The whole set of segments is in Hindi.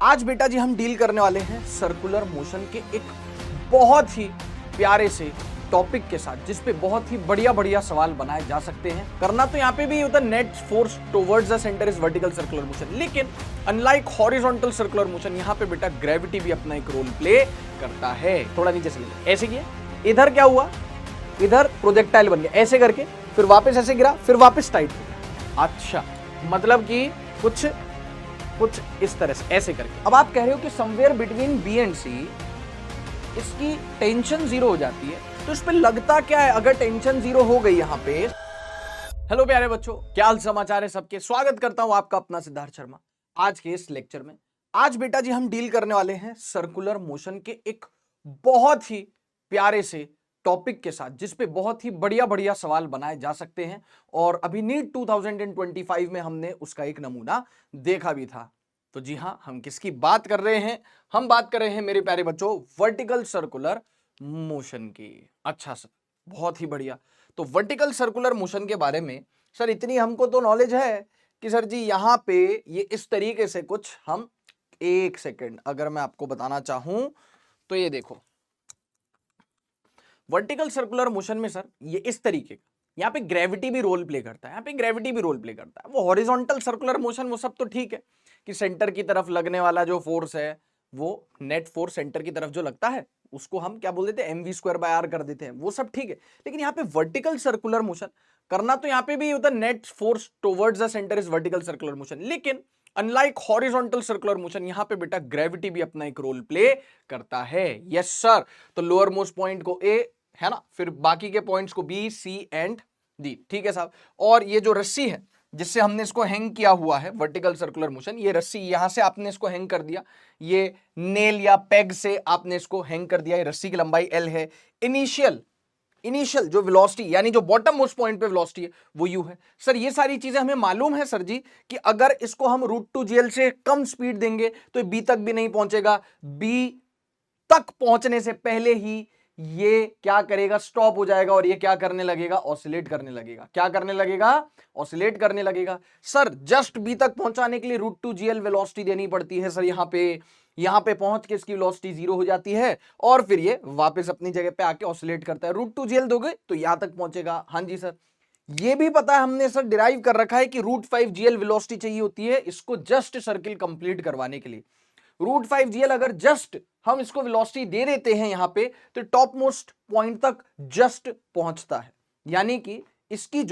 आज बेटा जी हम डील करने वाले हैं सर्कुलर मोशन के एक बहुत ही प्यारे से टॉपिक के साथ, जिस पे बहुत ही बढ़िया बढ़िया सवाल बनाए जा सकते हैं। करना तो यहाँ पे भी होता है, net force towards the centre is vertical circular motion, लेकिन अनलाइक हॉरिजॉन्टल सर्कुलर मोशन यहाँ पे बेटा ग्रेविटी भी अपना एक रोल प्ले करता है। थोड़ा नीचे से ऐसे किया, इधर क्या हुआ, इधर प्रोजेक्टाइल बन गया ऐसे करके, फिर वापस ऐसे गिरा, फिर वापस टाइट हो गया। अच्छा, मतलब कि कुछ इस तरह से ऐसे करके। अब आप कह रहे हो कि समवेयर बिटवीन बी एंड सी इसकी टेंशन जीरो हो जाती है, तो इस पे लगता क्या है अगर टेंशन जीरो हो गई यहां पे। हेलो प्यारे बच्चों, क्या हाल समाचार है सबके। स्वागत करता हूं आपका अपना सिद्धार्थ शर्मा आज के इस लेक्चर में। आज बेटा जी हम डील करने वाले हैं सर्कुलर मोशन के एक बहुत ही प्यारे से टॉपिक के साथ, जिस पे बहुत ही बढ़िया बढ़िया सवाल बनाए जा सकते हैं। और अभी नीट 2025 में हमने उसका एक नमूना देखा भी था। तो जी हां, हम किसकी बात कर रहे हैं? हम बात कर रहे हैं मेरे प्यारे बच्चों वर्टिकल सर्कुलर मोशन की। अच्छा सर, बहुत ही बढ़िया। तो वर्टिकल सर्कुलर मोशन के बारे में सर इतनी हमको तो नॉलेज है कि सर जी यहां पे ये इस तरीके से कुछ हम, एक सेकंड अगर मैं आपको बताना चाहूं तो ये देखो, वर्टिकल सर्कुलर मोशन में सर ये इस तरीके का, यहाँ पे ग्रेविटी भी रोल प्ले करता है, यहाँ पे ग्रेविटी भी रोल प्ले करता है। वो हॉरिजॉन्टल सर्कुलर मोशन वो सब तो ठीक है कि सेंटर की तरफ लगने वाला जो फोर्स है वो नेट फोर्स सेंटर की तरफ जो लगता है उसको हम क्या बोल देते हैं, mv²/r कर देते हैं, वो सब ठीक है। लेकिन यहाँ पे वर्टिकल सर्कुलर मोशन करना तो यहाँ पे भी होता है, net force towards the centre is vertical circular motion, लेकिन अनलाइक हॉरिजॉन्टल सर्कुलर मोशन यहाँ पे बेटा ग्रेविटी भी अपना एक रोल प्ले करता है। Yes sir. तो लोअर मोस्ट पॉइंट को ए है ना, फिर बाकी के पॉइंट्स को बी सी एंड डी, ठीक है साहब। और ये जो रस्सी है जिससे हमने इसको हैंग किया हुआ है वर्टिकल सर्कुलर मोशन, ये रस्सी यहां से आपने इसको हैंग कर दिया, ये नेल या पेग से आपने इसको हैंग कर दिया। ये रस्सी की लंबाई एल है। इनिशियल जो वेलोसिटी यानी जो बॉटम मोस्ट पॉइंट पे वेलोसिटी है वो यू है। सर ये सारी चीजें हमें मालूम है सर जी कि अगर इसको हम √2gl से कम स्पीड देंगे तो बी तक भी नहीं पहुंचेगा, बी तक पहुंचने से पहले ही ये क्या करेगा, स्टॉप हो जाएगा और ये क्या करने लगेगा, ऑसिलेट करने लगेगा। क्या करने लगेगा? ऑसिलेट करने लगेगा। सर जस्ट बी तक पहुंचाने के लिए √2gl वेलोसिटी देनी पड़ती है सर। यहां पे पहुंच के इसकी वेलोसिटी जीरो हो जाती है और फिर ये वापस अपनी जगह पे आके ऑसिलेट करता है। √2gl दोगे तो यहां तक पहुंचेगा। हाँ जी सर, ये भी पता है हमने सर, डिराइव कर रखा है कि √5gl वेलोसिटी चाहिए होती है इसको जस्ट सर्किल कंप्लीट करवाने के लिए। √5gl अगर जस्ट हम इसको वेलोसिटी दे देते हैं यहां पे तो टॉप मोस्ट पॉइंट तक जस्ट पहुंचता है। यानी कि इसकी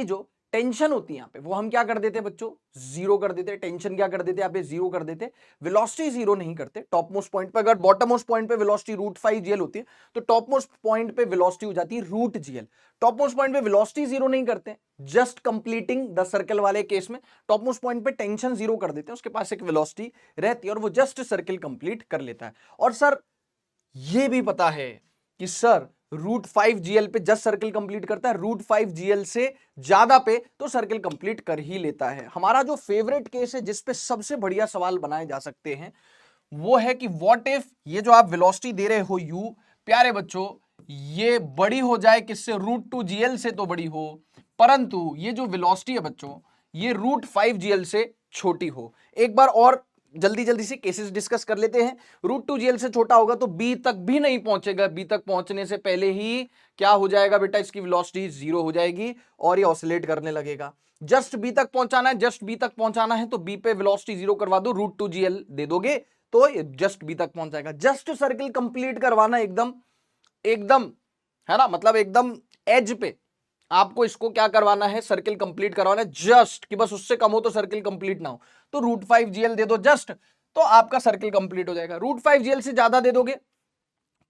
जो टेंशन होती है यहां पे वो हम क्या कर देते हैं बच्चों, जीरो कर देते हैं। टेंशन क्या कर देते हैं यहाँ पे, जीरो कर देते हैं। वेलोसिटी जीरो नहीं करते टॉप मोस्ट पॉइंट पे। अगर बॉटम मोस्ट पॉइंट पे वेलोसिटी √5gl होती है तो टॉप मोस्ट पॉइंट पे वेलोसिटी हो जाती है √gl। टॉप मोस्ट पॉइंट पे वेलोसिटी जीरो नहीं करते, जस्ट कंप्लीटिंग द सर्कल वाले केस में टॉप मोस्ट पॉइंट पे टेंशन जीरो कर देते हैं, उसके पास एक वेलोसिटी रहती है और वो जस्ट सर्किल कंप्लीट कर लेता है। और सर ये भी पता है कि सर √5gl पे जस्ट सर्किल कंप्लीट करता है, √5gl से ज्यादा पे तो सर्किल कंप्लीट कर ही लेता है। हमारा जो फेवरेट केस है जिसपे सबसे बढ़िया सवाल बनाए जा सकते हैं वो है कि व्हाट इफ ये जो आप वेलोसिटी दे रहे हो u, प्यारे बच्चों, ये बड़ी हो जाए किससे, √2gl से तो बड़ी हो, परंतु ये जो वेलोसिटी है बच्चों ये √5gl से छोटी हो। एक बार और जल्दी जल्दी से केसेस डिस्कस कर लेते हैं। √2gl से छोटा होगा तो बी तक भी नहीं पहुंचेगा, बी तक पहुंचने से पहले ही क्या हो जाएगा बेटा, इसकी वेलोसिटी जीरो हो जाएगी और ये ऑसिलेट करने लगेगा। जस्ट बी तक पहुंचाना है, जस्ट बी तक पहुंचाना है तो बी पे वेलोसिटी जीरो करवा दो, √2gl दे दोगे तो ये जस्ट बी तक पहुंच जाएगा। जस्ट सर्किल कंप्लीट करवाना एकदम एकदम, है ना, मतलब एकदम एज पे आपको इसको क्या करवाना है, सर्किल कंप्लीट करवाना है। जस्ट कि बस उससे कम हो तो सर्किल कंप्लीट ना हो, तो √5gl दे दो जस्ट, तो आपका सर्किल कंप्लीट हो जाएगा। √5gl से ज्यादा दे दोगे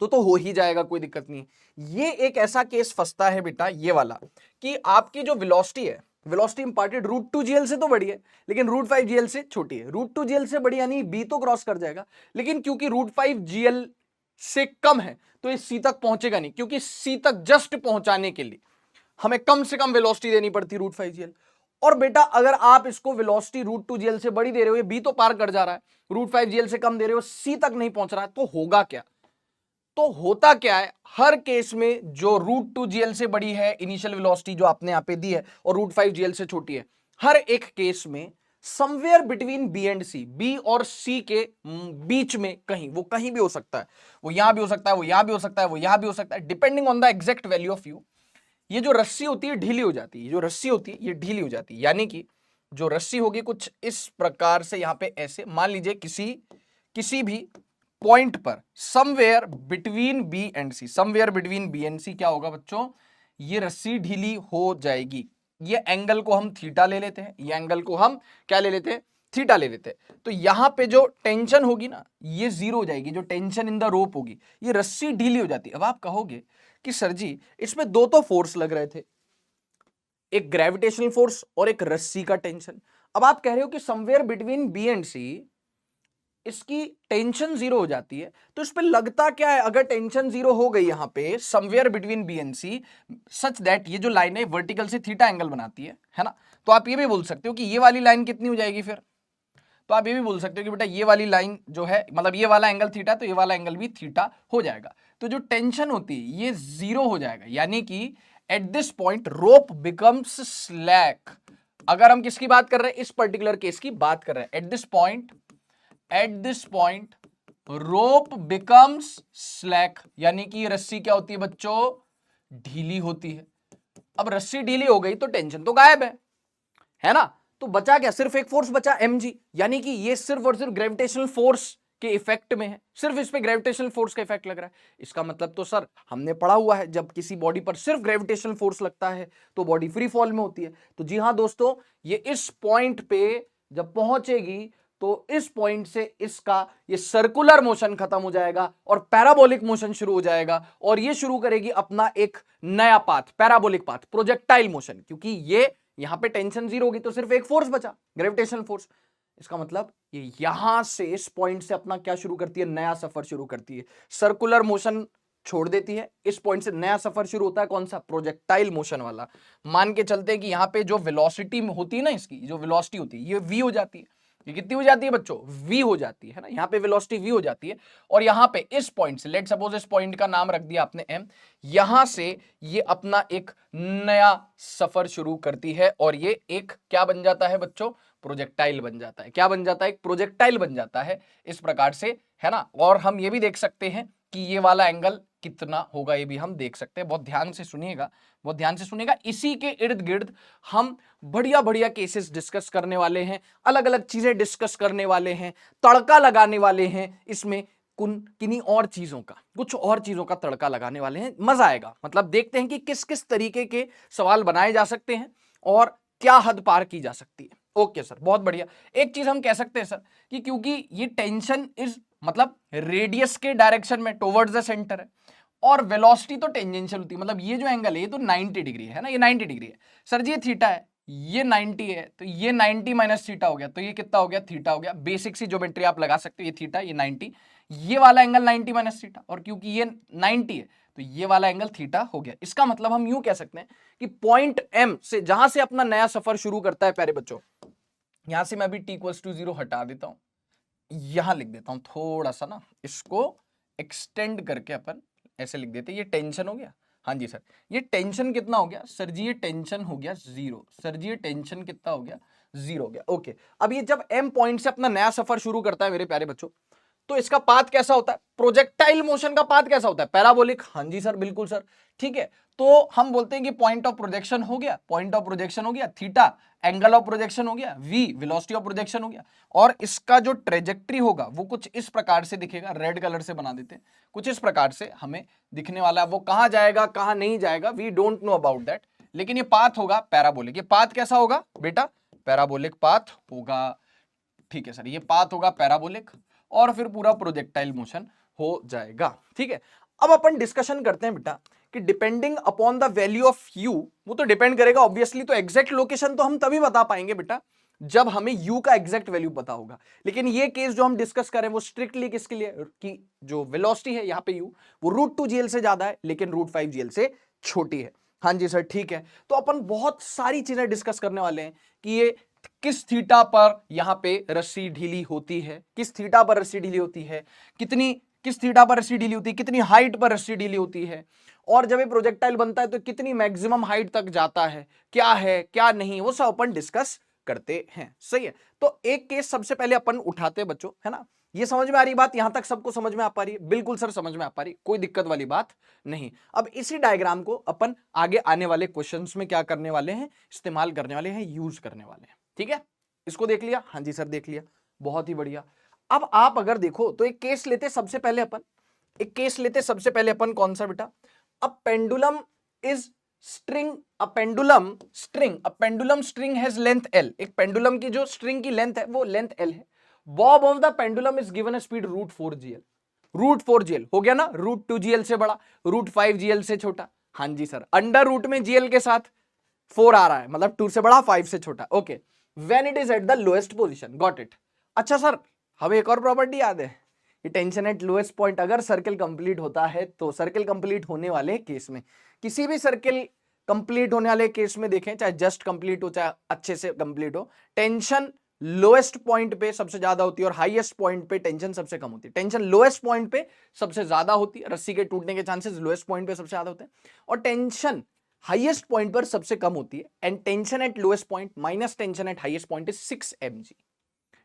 तो हो ही जाएगा, कोई दिक्कत नहीं। ये एक ऐसा केस फंसता है बेटा ये वाला कि आपकी जो वेलोसिटी है, वेलोसिटी इंपार्टेड √2gl से तो बड़ी है लेकिन √5gl से छोटी है। √2gl से बड़ी यानी बी तो क्रॉस कर जाएगा, लेकिन क्योंकि √5gl से कम है तो ये सी तक पहुंचेगा नहीं, क्योंकि सी तक जस्ट पहुंचाने के लिए हमें कम से कम वेलोसिटी देनी पड़ती है √5gl। और बेटा अगर आप इसको वेलोसिटी √2gl से बड़ी दे रहे हो, ये बी तो पार कर जा रहा है, √5gl से कम दे रहे हो, सी तक नहीं पहुंच रहा है, तो होगा क्या, तो होता क्या है, हर केस में जो √2gl से बड़ी है इनिशियल वेलोसिटी जो आपने यहां पे दी है और √5gl से छोटी है, हर एक केस में somewhere between B and C, B और सी के बीच में कहीं, वो कहीं भी हो सकता है, वो यहां भी हो सकता है, वो यहां भी हो सकता है, वो यहां भी हो सकता है, depending on the exact value of you. ये जो रस्सी होती है ढीली हो जाती है, जो रस्सी होती है ये ढीली हो जाती है, यानी कि जो रस्सी होगी कुछ इस प्रकार से, यहां पे ऐसे मान लीजिए किसी भी पॉइंट पर somewhere between B and C, somewhere between B and C क्या होगा बच्चों, ये रस्सी ढीली हो जाएगी। ये एंगल को हम थीटा ले लेते हैं, ये एंगल को हम क्या ले लेते हैं, थीटा ले लेते हैं। तो यहां पे जो टेंशन होगी ना ये जीरो हो जाएगी, जो टेंशन इन द रोप होगी, ये रस्सी ढीली हो जाती है। अब आप कहोगे कि सर जी इसमें दो तो फोर्स लग रहे थे, एक ग्रेविटेशनल फोर्स और एक रस्सी का टेंशन। अब आप कह रहे हो कि समवेयर बिटवीन बी एंड सी इसकी टेंशन जीरो हो जाती है, तो इस पे लगता क्या है अगर टेंशन जीरो हो गई यहां पे somewhere between B and C, such that ये जो लाइन है वर्टिकल से थीटा एंगल बनाती है ना। तो आप ये भी बोल सकते हो कि ये वाली लाइन कितनी हो जाएगी फिर, तो आप ये भी बोल सकते हो कि बेटा ये वाली लाइन जो है, मतलब ये वाला एंगल थीटा, तो ये वाला एंगल भी थीटा हो जाएगा। तो जो टेंशन होती है ये जीरो हो जाएगा, यानी कि at this point rope becomes slack. अगर हम किसकी बात कर रहे हैं, इस पर्टिकुलर केस की बात कर रहे हैं, at this point rope becomes slack, यानी कि रस्सी क्या होती है बच्चों, ढीली होती है। अब रस्सी ढीली हो गई तो टेंशन तो गायब है ना। तो बचा क्या, सिर्फ एक फोर्स बचा mg, यानी कि ये सिर्फ और सिर्फ ग्रेविटेशनल फोर्स के इफेक्ट में है, सिर्फ इस पे ग्रेविटेशनल फोर्स का इफेक्ट लग रहा है। इसका मतलब तो सर हमने पढ़ा हुआ है जब किसी बॉडी पर सिर्फ ग्रेविटेशनल फोर्स लगता है तो बॉडी फ्री फॉल में होती है। तो जी हां दोस्तों, ये इस पॉइंट पे जब पहुंचेगी तो इस पॉइंट से इसका ये सर्कुलर मोशन खत्म हो जाएगा और पैराबोलिक मोशन शुरू हो जाएगा, और ये शुरू करेगी अपना एक नया path, parabolic path, projectile motion. क्योंकि ये यहां पे टेंशन जीरो होगी तो सिर्फ एक फोर्स बचा, ग्रेविटेशनल फोर्स। इसका मतलब ये यहां से इस पॉइंट से अपना क्या शुरू करती है, नया सफर शुरू करती है, सर्कुलर मोशन छोड़ देती है। इस पॉइंट से नया सफर शुरू होता है, कौन सा, प्रोजेक्टाइल मोशन वाला। मान के चलते हैं कि यहां पे जो वेलोसिटी होती है ना, इसकी जो वेलोसिटी होती है ये v हो जाती है। ये कितनी हो जाती है बच्चों, v हो जाती है ना, यहाँ पे वेलोसिटी v हो जाती है। और यहाँ पे इस पॉइंट से, लेट सपोज इस पॉइंट का नाम रख दिया आपने m, यहां से ये अपना एक नया सफर शुरू करती है और ये एक क्या बन जाता है बच्चों, प्रोजेक्टाइल बन जाता है। क्या बन जाता है, एक प्रोजेक्टाइल बन जाता है इस प्रकार से, है ना। और हम ये भी देख सकते हैं कि ये वाला एंगल कितना होगा, ये भी हम देख सकते हैं। बहुत ध्यान से सुनिएगा, बहुत ध्यान से सुनिएगा। इसी के इर्द गिर्द हम बढ़िया बढ़िया केसेस डिस्कस करने वाले हैं, अलग अलग चीजें डिस्कस करने वाले हैं, तड़का लगाने वाले हैं इसमें किन्हीं और चीजों का, कुछ और चीजों का तड़का लगाने वाले हैं। मजा आएगा, मतलब देखते हैं कि किस किस तरीके के सवाल बनाए जा सकते हैं और क्या हद पार की जा सकती है। ओके सर, बहुत बढ़िया। एक चीज हम कह सकते हैं सर कि क्योंकि ये टेंशन इज मतलब रेडियस के डायरेक्शन में टुवर्ड्स द सेंटर है, और वेलोसिटी तो टेंजेंशियल होती है, मतलब ये जो एंगल है ये तो 90 डिग्री है ना, ये 90 डिग्री है। सर जी ये थीटा है, ये 90 है, तो ये 90 माइनस थीटा हो गया, तो ये कितना हो गया, थीटा हो गया। बेसिक सी ज्योमेट्री आप लगा सकते हो, ये थीटा, ये 90, ये वाला एंगल 90 माइनस थीटा, और क्योंकि ये 90 है तो ये वाला एंगल थीटा हो गया। इसका मतलब हम यूं कह सकते हैं कि पॉइंट एम से जहां से अपना नया सफर शुरू करता है, प्यारे बच्चों, यहां से मैं अभी t = 0 हटा देता हूं, यहां लिख देता हूं थोड़ा सा ना, इसको एक्सटेंड करके अपन ऐसे लिख देते, ये टेंशन हो गया। हाँ जी सर, ये टेंशन कितना हो गया, सर जी ये टेंशन हो गया 0, सर जी ये टेंशन कितना हो गया, 0 हो गया। ओके, अब ये जब m पॉइंट से अपना नया सफर शुरू करता है मेरे प्यारे बच्चों, तो इसका पाथ कैसा होता है, प्रोजेक्टाइल मोशन का पाथ कैसा होता है, पैराबोलिक। हाँ जी सर, बिल्कुल सर, ठीक है। तो हम बोलते हैं कि पॉइंट ऑफ प्रोजेक्शन हो गया, पॉइंट ऑफ प्रोजेक्शन हो गया थीटा, एंगल ऑफ प्रोजेक्शन हो गया v, वेलोसिटी ऑफ प्रोजेक्शन हो गया, और इसका जो ट्रेजेक्ट्री होगा वो कुछ इस प्रकार से दिखेगा, रेड कलर से बना देते हैं, कुछ इस प्रकार से हमें दिखने वाला है। वो कहां जाएगा कहां नहीं जाएगा we don't know about that, लेकिन ये पाथ होगा पैराबोलिक। ये पाथ कैसा होगा बेटा, पैराबोलिक पाथ होगा, ठीक है सर, ये पाथ होगा पैराबोलिक, और फिर पूरा प्रोजेक्टाइल मोशन हो जाएगा, ठीक है। अब अपन डिस्कशन करते हैं बेटा कि depending upon the value of u, वो तो डिपेंड करेगा ऑब्वियसली, तो एग्जैक्ट लोकेशन तो हम तभी बता पाएंगे बेटा जब हमें u का एग्जैक्ट वैल्यू पता होगा। लेकिन ये केस जो हम डिस्कस करें वो स्ट्रिक्टली किसके लिए, कि जो वेलोसिटी है यहाँ पे u वो √2gl से ज्यादा है लेकिन √5gl से छोटी है। हाँ जी सर, ठीक है। तो अपन बहुत सारी चीजें डिस्कस करने वाले हैं कि ये किस थीटा पर यहां पे रस्सी ढीली होती है, किस थीटा पर रस्सी ढीली होती है, किस थीटा पर रस्सी ढीली होती है, कितनी हाइट पर रस्सी ढीली होती है, और जब ये प्रोजेक्टाइल बनता है तो कितनी मैक्सिमम हाइट तक जाता है, क्या नहीं, वो सब अपन डिस्कस करते हैं। सही है, तो एक केस सबसे पहले अपन उठाते हैं बच्चों, है ना। ये समझ में आ रही बात, यहां तक सबको समझ में आ पा रही है? बिल्कुल सर समझ में आ पा रही, कोई दिक्कत वाली बात नहीं। अब इसी डायग्राम को अपन आगे आने वाले क्वेश्चंस में क्या करने वाले हैं, इस्तेमाल करने वाले हैं, यूज करने वाले हैं। ठीक है, इसको देख लिया? हाँ जी सर देख लिया, बहुत ही बढ़िया। अब आप अगर देखो तो एक केस लेते सबसे पहले अपन, एक केस लेते सबसे पहले अपन, कौन सा बेटा? A pendulum is string, a pendulum string, a pendulum string has length l, एक पेंडुलम की जो स्ट्रिंग की लेंथ है वो लेंथ l है। Bob of the pendulum is given a speed √4gl, √4gl हो गया ना, √2gl से बड़ा, √5gl से छोटा। हाँ जी सर, अंडर रूट में gl के साथ 4 आ रहा है, मतलब 2 से बड़ा 5 से छोटा। Okay, when it is at the lowest position, got it. अच्छा सर, हमें एक और प्रॉपर्टी याद है, ये टेंशन एट लोएस्ट पॉइंट अगर सर्कल कंप्लीट होता है तो सर्कल कंप्लीट होने वाले केस में, किसी भी सर्कल कंप्लीट होने वाले केस में देखें, चाहे जस्ट कंप्लीट हो चाहे अच्छे से कंप्लीट हो, टेंशन लोएस्ट पॉइंट पे सबसे ज्यादा होती है और हाईएस्ट पॉइंट पे टेंशन सबसे कम होती है। टेंशन लोएस्ट पॉइंट पे सबसे ज्यादा होती है, रस्सी के टूटने के चांसेस लोएस्ट पॉइंट पे सबसे ज्यादा होते हैं, और टेंशन हाईएस्ट पॉइंट पर सबसे कम होती है। And tension eight lowest point minus tension eight highest point is 6 mg।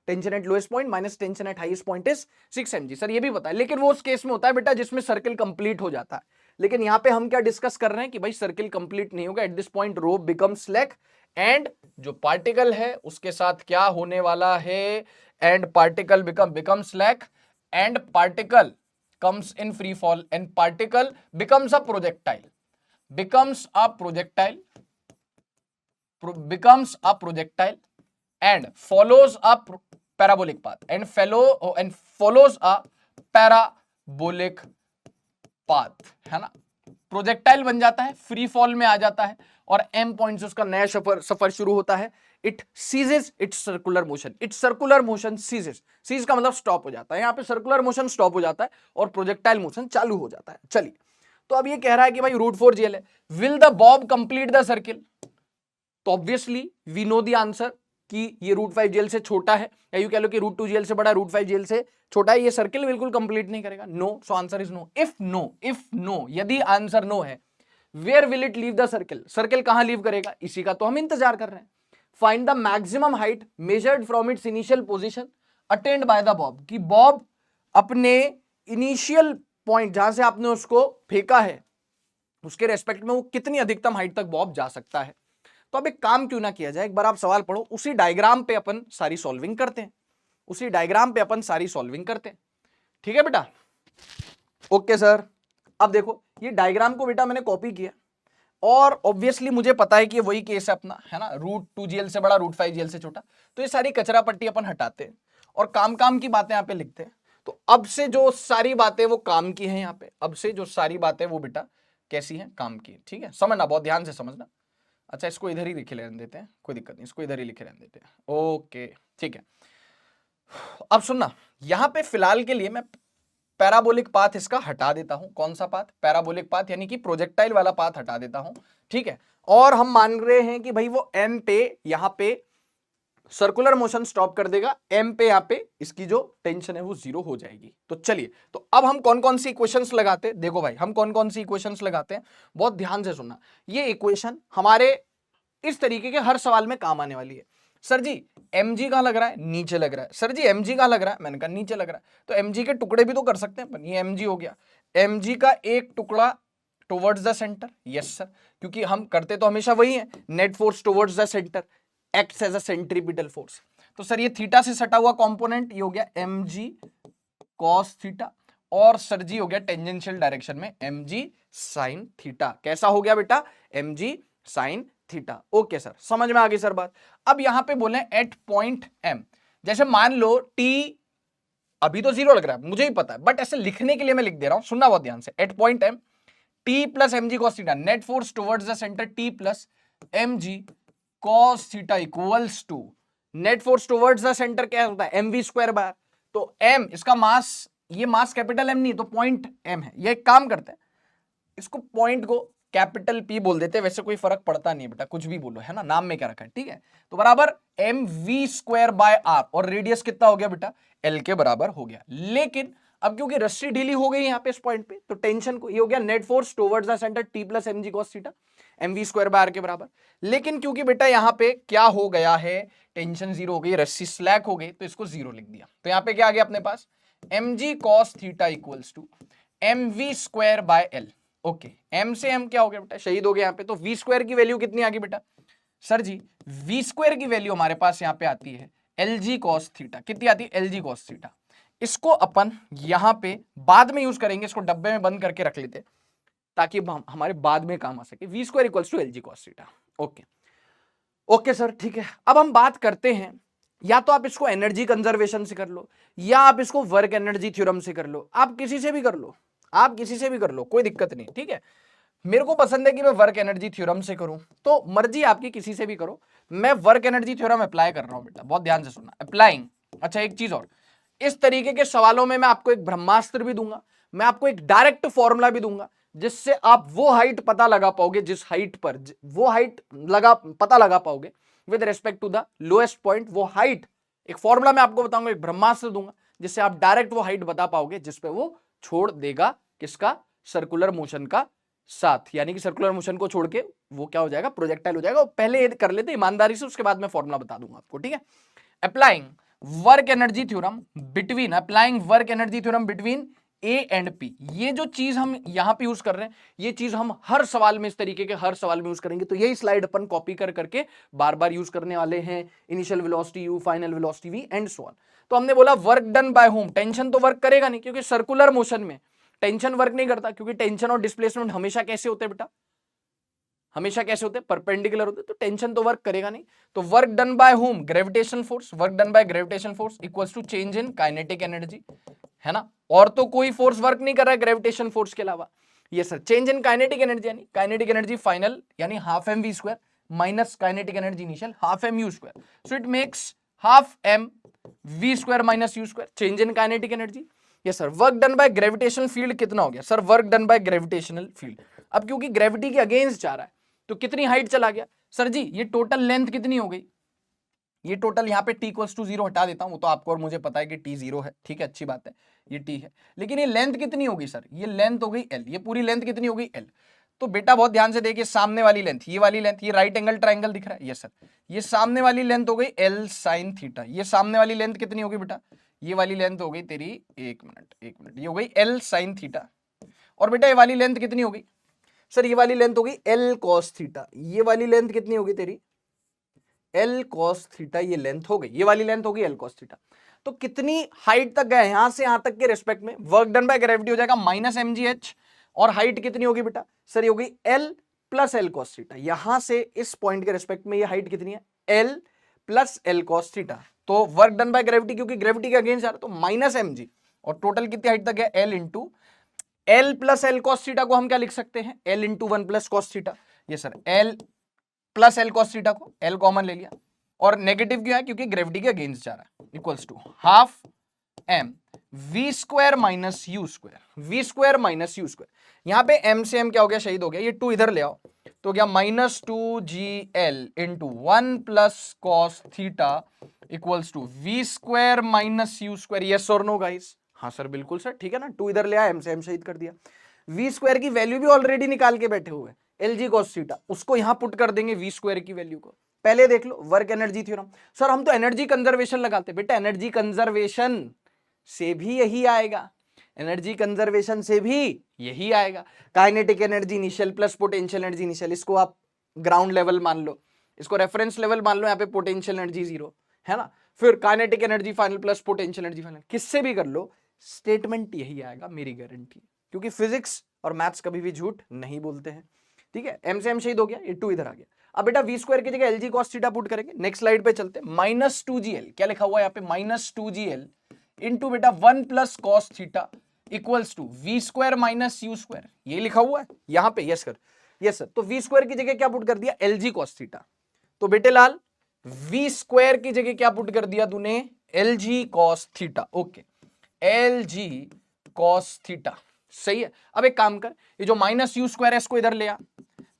Tension eight lowest point minus tension eight highest point is 6 mg। Sir ये भी पता है, लेकिन वो उस केस में होता है बेटा जिसमें सर्कल कंप्लीट हो जाता है। लेकिन यहां पे हम क्या डिस्कस कर रहे हैं कि भाई सर्कल कंप्लीट नहीं होगा, at this point rope becomes slack, and जो पार्टिकल है उसके साथ क्या होने वाला है, and particle become slack, and particle comes in free fall and particle becomes a projectile, becomes a projectile and follows a parabolic path and follows a parabolic path, है ना। प्रोजेक्टाइल बन जाता है, फ्री फॉल में आ जाता है और एम पॉइंट से उसका नया सफर शुरू होता है। It ceases its circular motion, its circular motion ceases, cease का मतलब स्टॉप हो जाता है, यहां पे सर्कुलर मोशन स्टॉप हो जाता है और प्रोजेक्टाइल मोशन चालू हो जाता है। चलिए, तो अब ये कह रहा है कि भाई √4gl है, will the bob complete the circle? तो obviously we know the answer कि ये √5gl से छोटा है, या यू कह लो कि √2gl से बड़ा, √5gl से छोटा है, ये सर्किल बिल्कुल कंप्लीट नहीं करेगा। No, so answer is no. If no, यदि आंसर नो है, where will it leave the circle? Circle कहां लीव करेगा, इसी का तो हम इंतजार कर रहे हैं। Find the maximum height measured from its initial position attained by the bob, कि बॉब अपने इनिशियल पॉइंट जहां से आपने उसको फेंका है उसके रेस्पेक्ट में वो कितनी अधिकतम हाइट तक बॉब जा सकता है। तो अब एक काम क्यों ना किया जाए, एक बार आप सवाल पढ़ो, उसी डायग्राम पे अपन सारी सॉल्विंग करते हैं, उसी डायग्राम पे अपन सारी सॉल्विंग करते हैं। ठीक है बेटा? Okay sir. अब देखो, ये डायग्राम को बेटा मैंने कॉपी किया और ऑब्वियसली मुझे पता है कि वही केस है अपना, है ना, √2gl से बड़ा, √5gl से छोटा। तो ये सारी कचरा पट्टी अपन हटाते हैं और काम की बातें यहाँ पे लिखते हैं। तो अब से जो सारी बातें वो काम की हैं, यहाँ पे अब से जो सारी बातें वो बेटा कैसी हैं, काम की। ठीक है, समझना, बहुत ध्यान से समझना। अच्छा, इसको इधर ही लिखे रहने देते हैं, कोई दिक्कत नहीं, इसको इधर ही लिखे रहने देते हैं। ओके ठीक है। अब सुनना, यहां पे फिलहाल के लिए मैं पैराबोलिक पाथ इसका हटा देता हूं। कौन सा पाथ? पैराबोलिक पाथ, यानी कि प्रोजेक्टाइल वाला पाथ हटा देता हूं। ठीक है, और हम मान रहे हैं कि भाई वो एम पे यहां पे सर्कुलर मोशन स्टॉप कर देगा, एम पे यहां पे इसकी जो टेंशन है वो 0 हो जाएगी। तो चलिए, तो अब हम कौन कौन सी इक्वेशंस लगाते हैं, देखो भाई हम कौन कौन सी इक्वेशंस लगाते हैं, बहुत ध्यान से सुनना। ये इक्वेशन हमारे इस तरीके के हर सवाल में काम आने वाली है। सर जी mg कहां लग रहा है? नीचे लग रहा है। सर जी mg कहां लग रहा है? मैंने कहा नीचे लग रहा है। तो mg के टुकड़े भी तो कर सकते हैं अपन, ये mg हो गया, mg का एक टुकड़ा towards the centre, yes sir, क्योंकि हम करते तो हमेशा वही है, net force towards the centre acts as a centripetal force. तो सर ये थीटा से सटा हुआ कंपोनेंट ये हो गया mg cos थीटा, और सर जी हो गया टेंजेंशियल डायरेक्शन में mg sin थीटा। कैसा हो गया बेटा? mg sin theta. Okay sir, समझ में आ गई सर बात। अब यहां पे बोले एट पॉइंट m, जैसे मान लो t अभी तो 0 लग रहा है मुझे ही पता है, बट ऐसे लिखने के लिए मैं लिख दे रहा हूं, सुनना बहुत ध्यान से। At point m t plus mg cos theta, net force towards the centre t plus mg cos theta equals to net force towards the centre क्या होता है? mv square bar. तो m इसका मास, ये मास कैपिटल M नहीं तो पॉइंट m है। ये एक काम करते हैं, इसको पॉइंट को कैपिटल P बोल देते हैं, वैसे कोई फर्क पड़ता नहीं बेटा, कुछ भी बोलो, है ना, नाम में क्या रखा है। ठीक है, तो बराबर mv स्क्वायर बाय r, और रेडियस कितना हो गया बेटा? l के बराबर हो गया। लेकिन अब क्योंकि रस्सी ढीली हो गई यहाँ पे इस पॉइंट पे, तो टेंशन को ये हो गया net force towards the centre t plus mg cos theta, mv square bye r के बराबर। लेकिन क्योंकि बेटा यहाँ पे क्या हो गया है, टेंशन जीरो हो गई, रस्सी स्लैक हो गई, तो इसको जीरो लिख दिया। तो यहाँ पे क्या आ गया अपने पास, mg cos theta equals to mv square by l। Okay, m से m क्या हो गया बेटा, शहीद हो गया यहाँ पे। तो v स्क्वायर की वैल्यू कितनी आ गई बेटा, सर जी v स्क्वायर की वैल्यू हमारे पास यहाँ पे आती है lg cos थीटा। कितनी आती है, lg cos थीटा। इसको अपन यहां पे बाद में यूज करेंगे, इसको डब्बे में बंद करके रख लेते ताकि हमारे बाद में काम आ सके। V square equals to LG cos theta. Okay okay sir, ठीक है। अब हम बात करते हैं, या तो आप इसको एनर्जी कंजर्वेशन से कर लो, या आप इसको वर्क एनर्जी थ्योरम से कर लो, आप किसी से भी कर लो, आप किसी से भी कर लो, कोई दिक्कत नहीं, ठीक है। मेरे को पसंद है कि मैं वर्क एनर्जी थ्योरम से करूं, तो मर्जी आपकी किसी से भी करो। मैं वर्क एनर्जी थ्योरम अप्लाई कर रहा हूं बेटा, बहुत ध्यान से सुनना, अप्लाइंग। अच्छा एक चीज और, इस तरीके के सवालों में मैं आपको एक ब्रह्मास्त्र भी दूंगा, मैं आपको एक डायरेक्ट फॉर्मूला भी दूंगा, जिससे आप वो हाइट पता लगा पाओगे, जिस हाइट पर वो हाइट पता लगा पाओगे with respect to the lowest point, वो हाइट, एक फॉर्मूला मैं आपको बताऊंगा, एक ब्रह्मास्त्र दूंगा, जिससे आप डायरेक्ट वो हाइट बता पाओगे जिसपे वो छोड़ देगा, किसका, सर्कुलर मोशन का साथ, यानी कि सर्कुलर मोशन को छोड़ के वो क्या हो जाएगा, प्रोजेक्टाइल हो जाएगा। पहले ये कर लेते ईमानदारी से, उसके बाद मैं फॉर्मूला बता दूंगा आपको, ठीक है। Applying work energy theorem between, applying work energy theorem between A and P. ये जो चीज हम यहां पे यूज कर रहे हैं, ये चीज हम हर सवाल में, इस तरीके के हर सवाल में यूज करेंगे। तो यही स्लाइड अपन कॉपी कर करके बार बार यूज करने वाले हैं, initial velocity u, final velocity v and so on. तो हमने बोला work done by whom, tension तो वर्क करेगा नहीं, क्योंकि सर्कुलर मोशन में टेंशन वर्क नहीं करता, क्योंकि टेंशन और डिस्प्लेसमेंट हमेशा कैसे होते हैं बेटा, हमेशा कैसे होते हैं, परपेंडिकुलर होते हैं, तो टेंशन तो वर्क करेगा नहीं। तो work done by whom, gravitation force, work done by gravitation force equals to change in kinetic energy, है ना। और तो कोई फोर्स वर्क नहीं कर रहा है ग्रेविटेशन फोर्स के अलावा। ये sir change in kinetic energy, यानी काइनेटिक एनर्जी फाइनल यानी half m v square minus kinetic energy initial half m u square, so it makes half m v square minus u square, change in kinetic energy. Yes sir, work done by gravitational field कितना हो गया sir, work done by gravitational field. अब क्योंकि ग्रेविटी के अगेंस्ट जा रहा है, तो कितनी हाइट चला गया सर जी, ये टोटल लेंथ कितनी हो गई, ये टोटल यहाँ पे t इक्वल्स टू 0 हटा देता हूं, वो तो आपको और मुझे पता है कि t 0 है, ठीक है, अच्छी बात है, ये t है। लेकिन ये लेंथ कितनी होगी सर, ये लेंथ हो गई l, ये पूरी लेंथ कितनी हो गई l। तो बेटा बहुत ध्यान से देखिए, सामने वाली लेंथ, ये वाली लेंथ, ये राइट एंगल ट्राइंगल दिख रहा है, यस सर, ये सामने वाली लेंथ हो गई l sin थीटा। ये सामने वाली लेंथ कितनी होगी बेटा, ये वाली लेंथ हो गई तेरी, एक मिनट, ये हो गई l sin थीटा। और बेटा ये वाली लेंथ कितनी होगी सर, ये वाली लेंथ होगी l cos थीटा। ये वाली लेंथ कितनी होगी तेरी, l cos थीटा, ये लेंथ हो गई, ये वाली लेंथ होगी l cos थीटा। तो कितनी हाइट तक गए, यहां से यहां तक के रिस्पेक्ट में वर्क डन बाय ग्रेविटी हो जाएगा माइनस mgh, और हाइट कितनी होगी बेटा सर, ये होगी l plus l cos theta. यहां से इस पॉइंट के रिस्पेक्ट में ये हाइट कितनी है, l plus l cos theta. तो वर्क डन बाय ग्रेविटी, क्योंकि ग्रेविटी के अगेंस्ट आ रहा है, तो माइनस mg, और टोटल कितनी हाइट तक है, l into l plus l cos theta को हम क्या लिख सकते हैं, l into 1 plus cos theta. ये sir l plus l cos theta को l कॉमन ले लिया, और नेगेटिव क्यों है, क्योंकि ग्रेविटी के अगेंस्ट जा रहा है, equals to half m v square minus u square, v square minus u square. यहां पे m से m क्या हो गया, शहीद हो गया, ये 2 इधर ले आओ, तो क्या minus 2gl into 1 plus cos theta equals to v square minus u square. Yes और नो गाइस, हाँ सर बिल्कुल सर, ठीक है ना, 2 इधर ले आया, m से m शहीद कर दिया। v स्क्वायर की वैल्यू भी ऑलरेडी निकाल के बैठे हुए, lg cos थीटा, उसको यहां पुट कर देंगे v स्क्वायर की वैल्यू को। पहले देख लो वर्क एनर्जी थ्योरम, सर हम तो एनर्जी कंजर्वेशन लगाते, बेटा एनर्जी कंजर्वेशन से भी यही आएगा, एनर्जी कंजर्वेशन से भी यही आएगा। Kinetic energy initial plus potential energy initial, इसको आप ग्राउंड लेवल मान लो, इसको रेफरेंस लेवल मान लो, यहाँ पे पोटेंशियल एनर्जी 0 है ना, फिर kinetic energy final plus potential energy final, किससे भी कर लो स्टेटमेंट यही आएगा, मेरी गारंटी, क्योंकि फिजिक्स और मैथ्स कभी भी झूठ नहीं बोलते हैं, ठीक है। m से m शहीद हो गया, ये 2 इधर आ गया। अब बेटा v स्क्वायर की जगह lg cos थीटा पुट करेंगे, नेक्स्ट स्लाइड पे चलते हैं, माइनस 2gl, क्या लिखा हुआ है यहाँ पे, माइनस 2gl इंटू बेटा 1 plus cos theta equals to v square minus u square, ये लिखा हुआ है यहां पे, यस सर, यस सर। तो वी स्क्वायर की जगह क्या पुट कर दिया, एलजी कॉस थीटा। तो बेटे लाल वी स्क्वायर की जगह क्या पुट कर दिया तूने, LG cos theta. Okay, LG cos theta, सही है। अब एक काम कर, ये जो माइनस यू स्क्वायर है इसको इधर ले आ,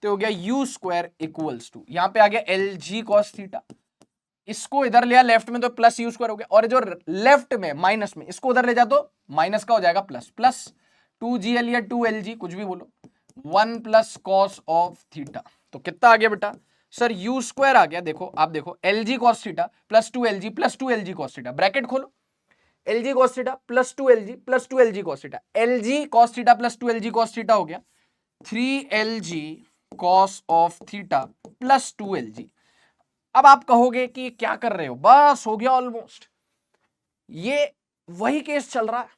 तो हो गया यू स्क्वायर इक्वल्स टू, यहां पे आ गया एलजी कॉस थीटा, इसको इधर ले आ लेफ्ट में तो प्लस यू स्क्वायर हो गया, और जो लेफ्ट में माइनस में इसको उधर ले जा तो माइनस का हो जाएगा प्लस, प्लस 2gl या 2lg कुछ भी बोलो, 1 प्लस कॉस ऑफ थीटा। तो कितना आ गया बेटा सर यू स्क्वायर आ गया, देखो आप देखो L G cos theta plus 2 L G cos theta, bracket खोलो, L G cos theta plus 2 L G cos theta, L G cos theta plus 2 L G cos theta हो गया 3 L G cos of theta plus 2 L G. अब आप कहोगे कि क्या कर रहे हो, बस हो गया ऑलमोस्ट, ये वही केस चल रहा है,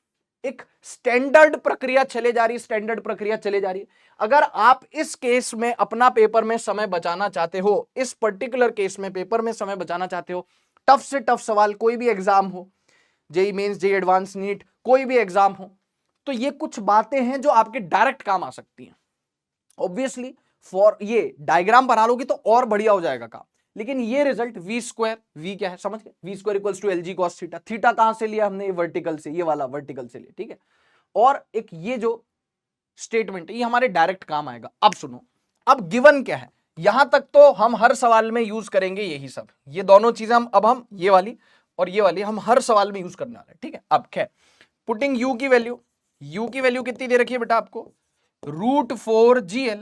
एक स्टैंडर्ड प्रक्रिया चले जा रही है, स्टैंडर्ड प्रक्रिया चले जा रही है। अगर आप इस केस में अपना पेपर में समय बचाना चाहते हो, इस पर्टिकुलर केस में पेपर में समय बचाना चाहते हो, टफ से टफ सवाल कोई भी एग्जाम हो, JEE Mains JEE Advanced NEET कोई भी एग्जाम हो, तो ये कुछ बातें हैं जो आपके डायरेक्ट काम आ सकती हैं। ऑब्वियसली फॉर ये डायग्राम बना लोगे तो और बढ़िया हो जाएगा काम, लेकिन ये रिजल्ट वी स्क्वायर, वी क्या है समझ गए, v square equals to L G cos theta, theta कहां से लिया हमने, वर्टिकल से, ये वाला वर्टिकल से लिया, ठीक है। और एक ये जो स्टेटमेंट है ये हमारे डायरेक्ट काम आएगा। अब सुनो, अब गिवन क्या है, यहां तक तो हम हर सवाल में यूज करेंगे यही सब, ये दोनों चीजें हम ये वाली और ये वाली हम हर सवाल में यूज करने वाले हैं, ठीक है। अब खैर पुटिंग यू की वैल्यू कितनी दे रखी है बेटा आपको, √4 GL,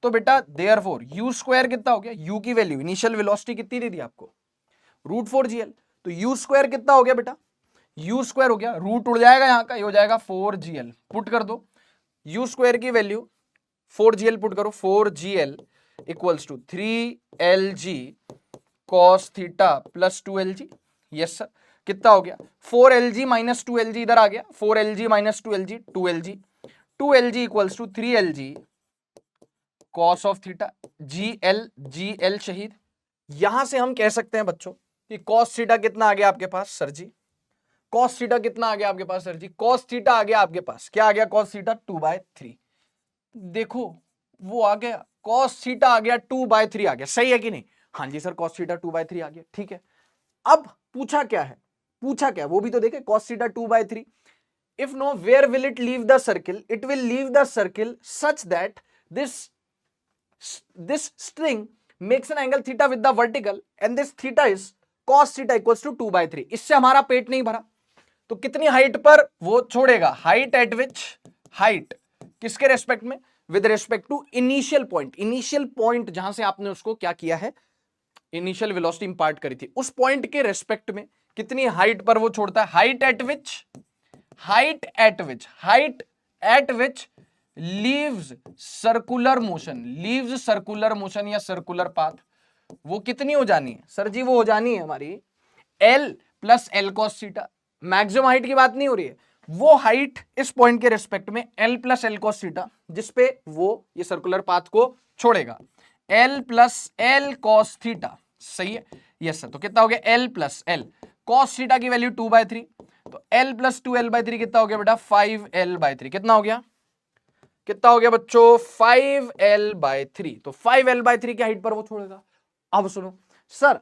तो बेटा देयरफॉर यू स्क्वायर कितना हो गया, यू की वैल्यू इनिशियल वेलोसिटी कितनी दे दी आपको, √4 GL, तो यू स्क्वायर कितना हो गया बेटा, यू स्क्वायर हो गया, रूट उड़ जाएगा यहां का, ये हो जाएगा 4GL, पुट कर दो यू स्क्वायर की वैल्यू 4GL पुट करो, 4GL equals to 3LG cos theta plus 2LG, yes sir, कितना हो गया 4LG माइनस 2LG, इधर आ गया 4LG minus 2LG, 2LG equals to 3LG cos of theta, GL शहीद। यहां से हम कह सकते हैं बच्चों कि कॉस थीटा कितना आ गया आपके पास सर जी, कॉस थीटा कितना आ गया आपके पास सर जी, कॉस थीटा आ गया आपके पास, क्या आ गया कॉस थीटा 2/3, देखो वो आ गया कॉस थीटा आ गया 2/3 आ गया, सही है कि नहीं, हाँ जी सर कॉस थीटा 2/3 आ गया, ठीक है। अब पूछा क्या है, पूछा क्या वो भी तो देखे, cos theta 2/3, if no where will it leave the circle, it will leave the circle such that this string makes an angle theta with the vertical and this theta is cos theta equals to 2/3, इससे हमारा पेट नहीं भरा, तो कितनी हाइट पर वो छोड़ेगा, हाइट एट विच, हाइट किसके रेस्पेक्ट में, with respect to initial point जहां से आपने उसको क्या किया है, इनिशियल वेलोसिटी इंपार्ट करी थी, उस पॉइंट के रेस्पेक्ट में कितनी हाइट पर वो छोड़ता है, height at which leaves circular motion या सर्कुलर पाथ, वो कितनी हो जानी है सर जी, वो हो जानी है हमारी L plus L cos theta, maximum height की बात नहीं हो रही है, वो हाइट इस पॉइंट के रेस्पेक्ट में L plus L cos theta, जिसपे वो ये सर्कुलर पाथ को छोड़ेगा, L plus L cos theta, सही है, यस सर, तो कितना हो गया L plus L cos theta की वैल्यू 2/3, तो L प्लस 2L/3 कितना हो गया बेटा 5L/3, कितना हो गया बच्चों 5L/3, तो 5L/3 की हाइट पर वो छोड़ेगा। अब सुनो सर,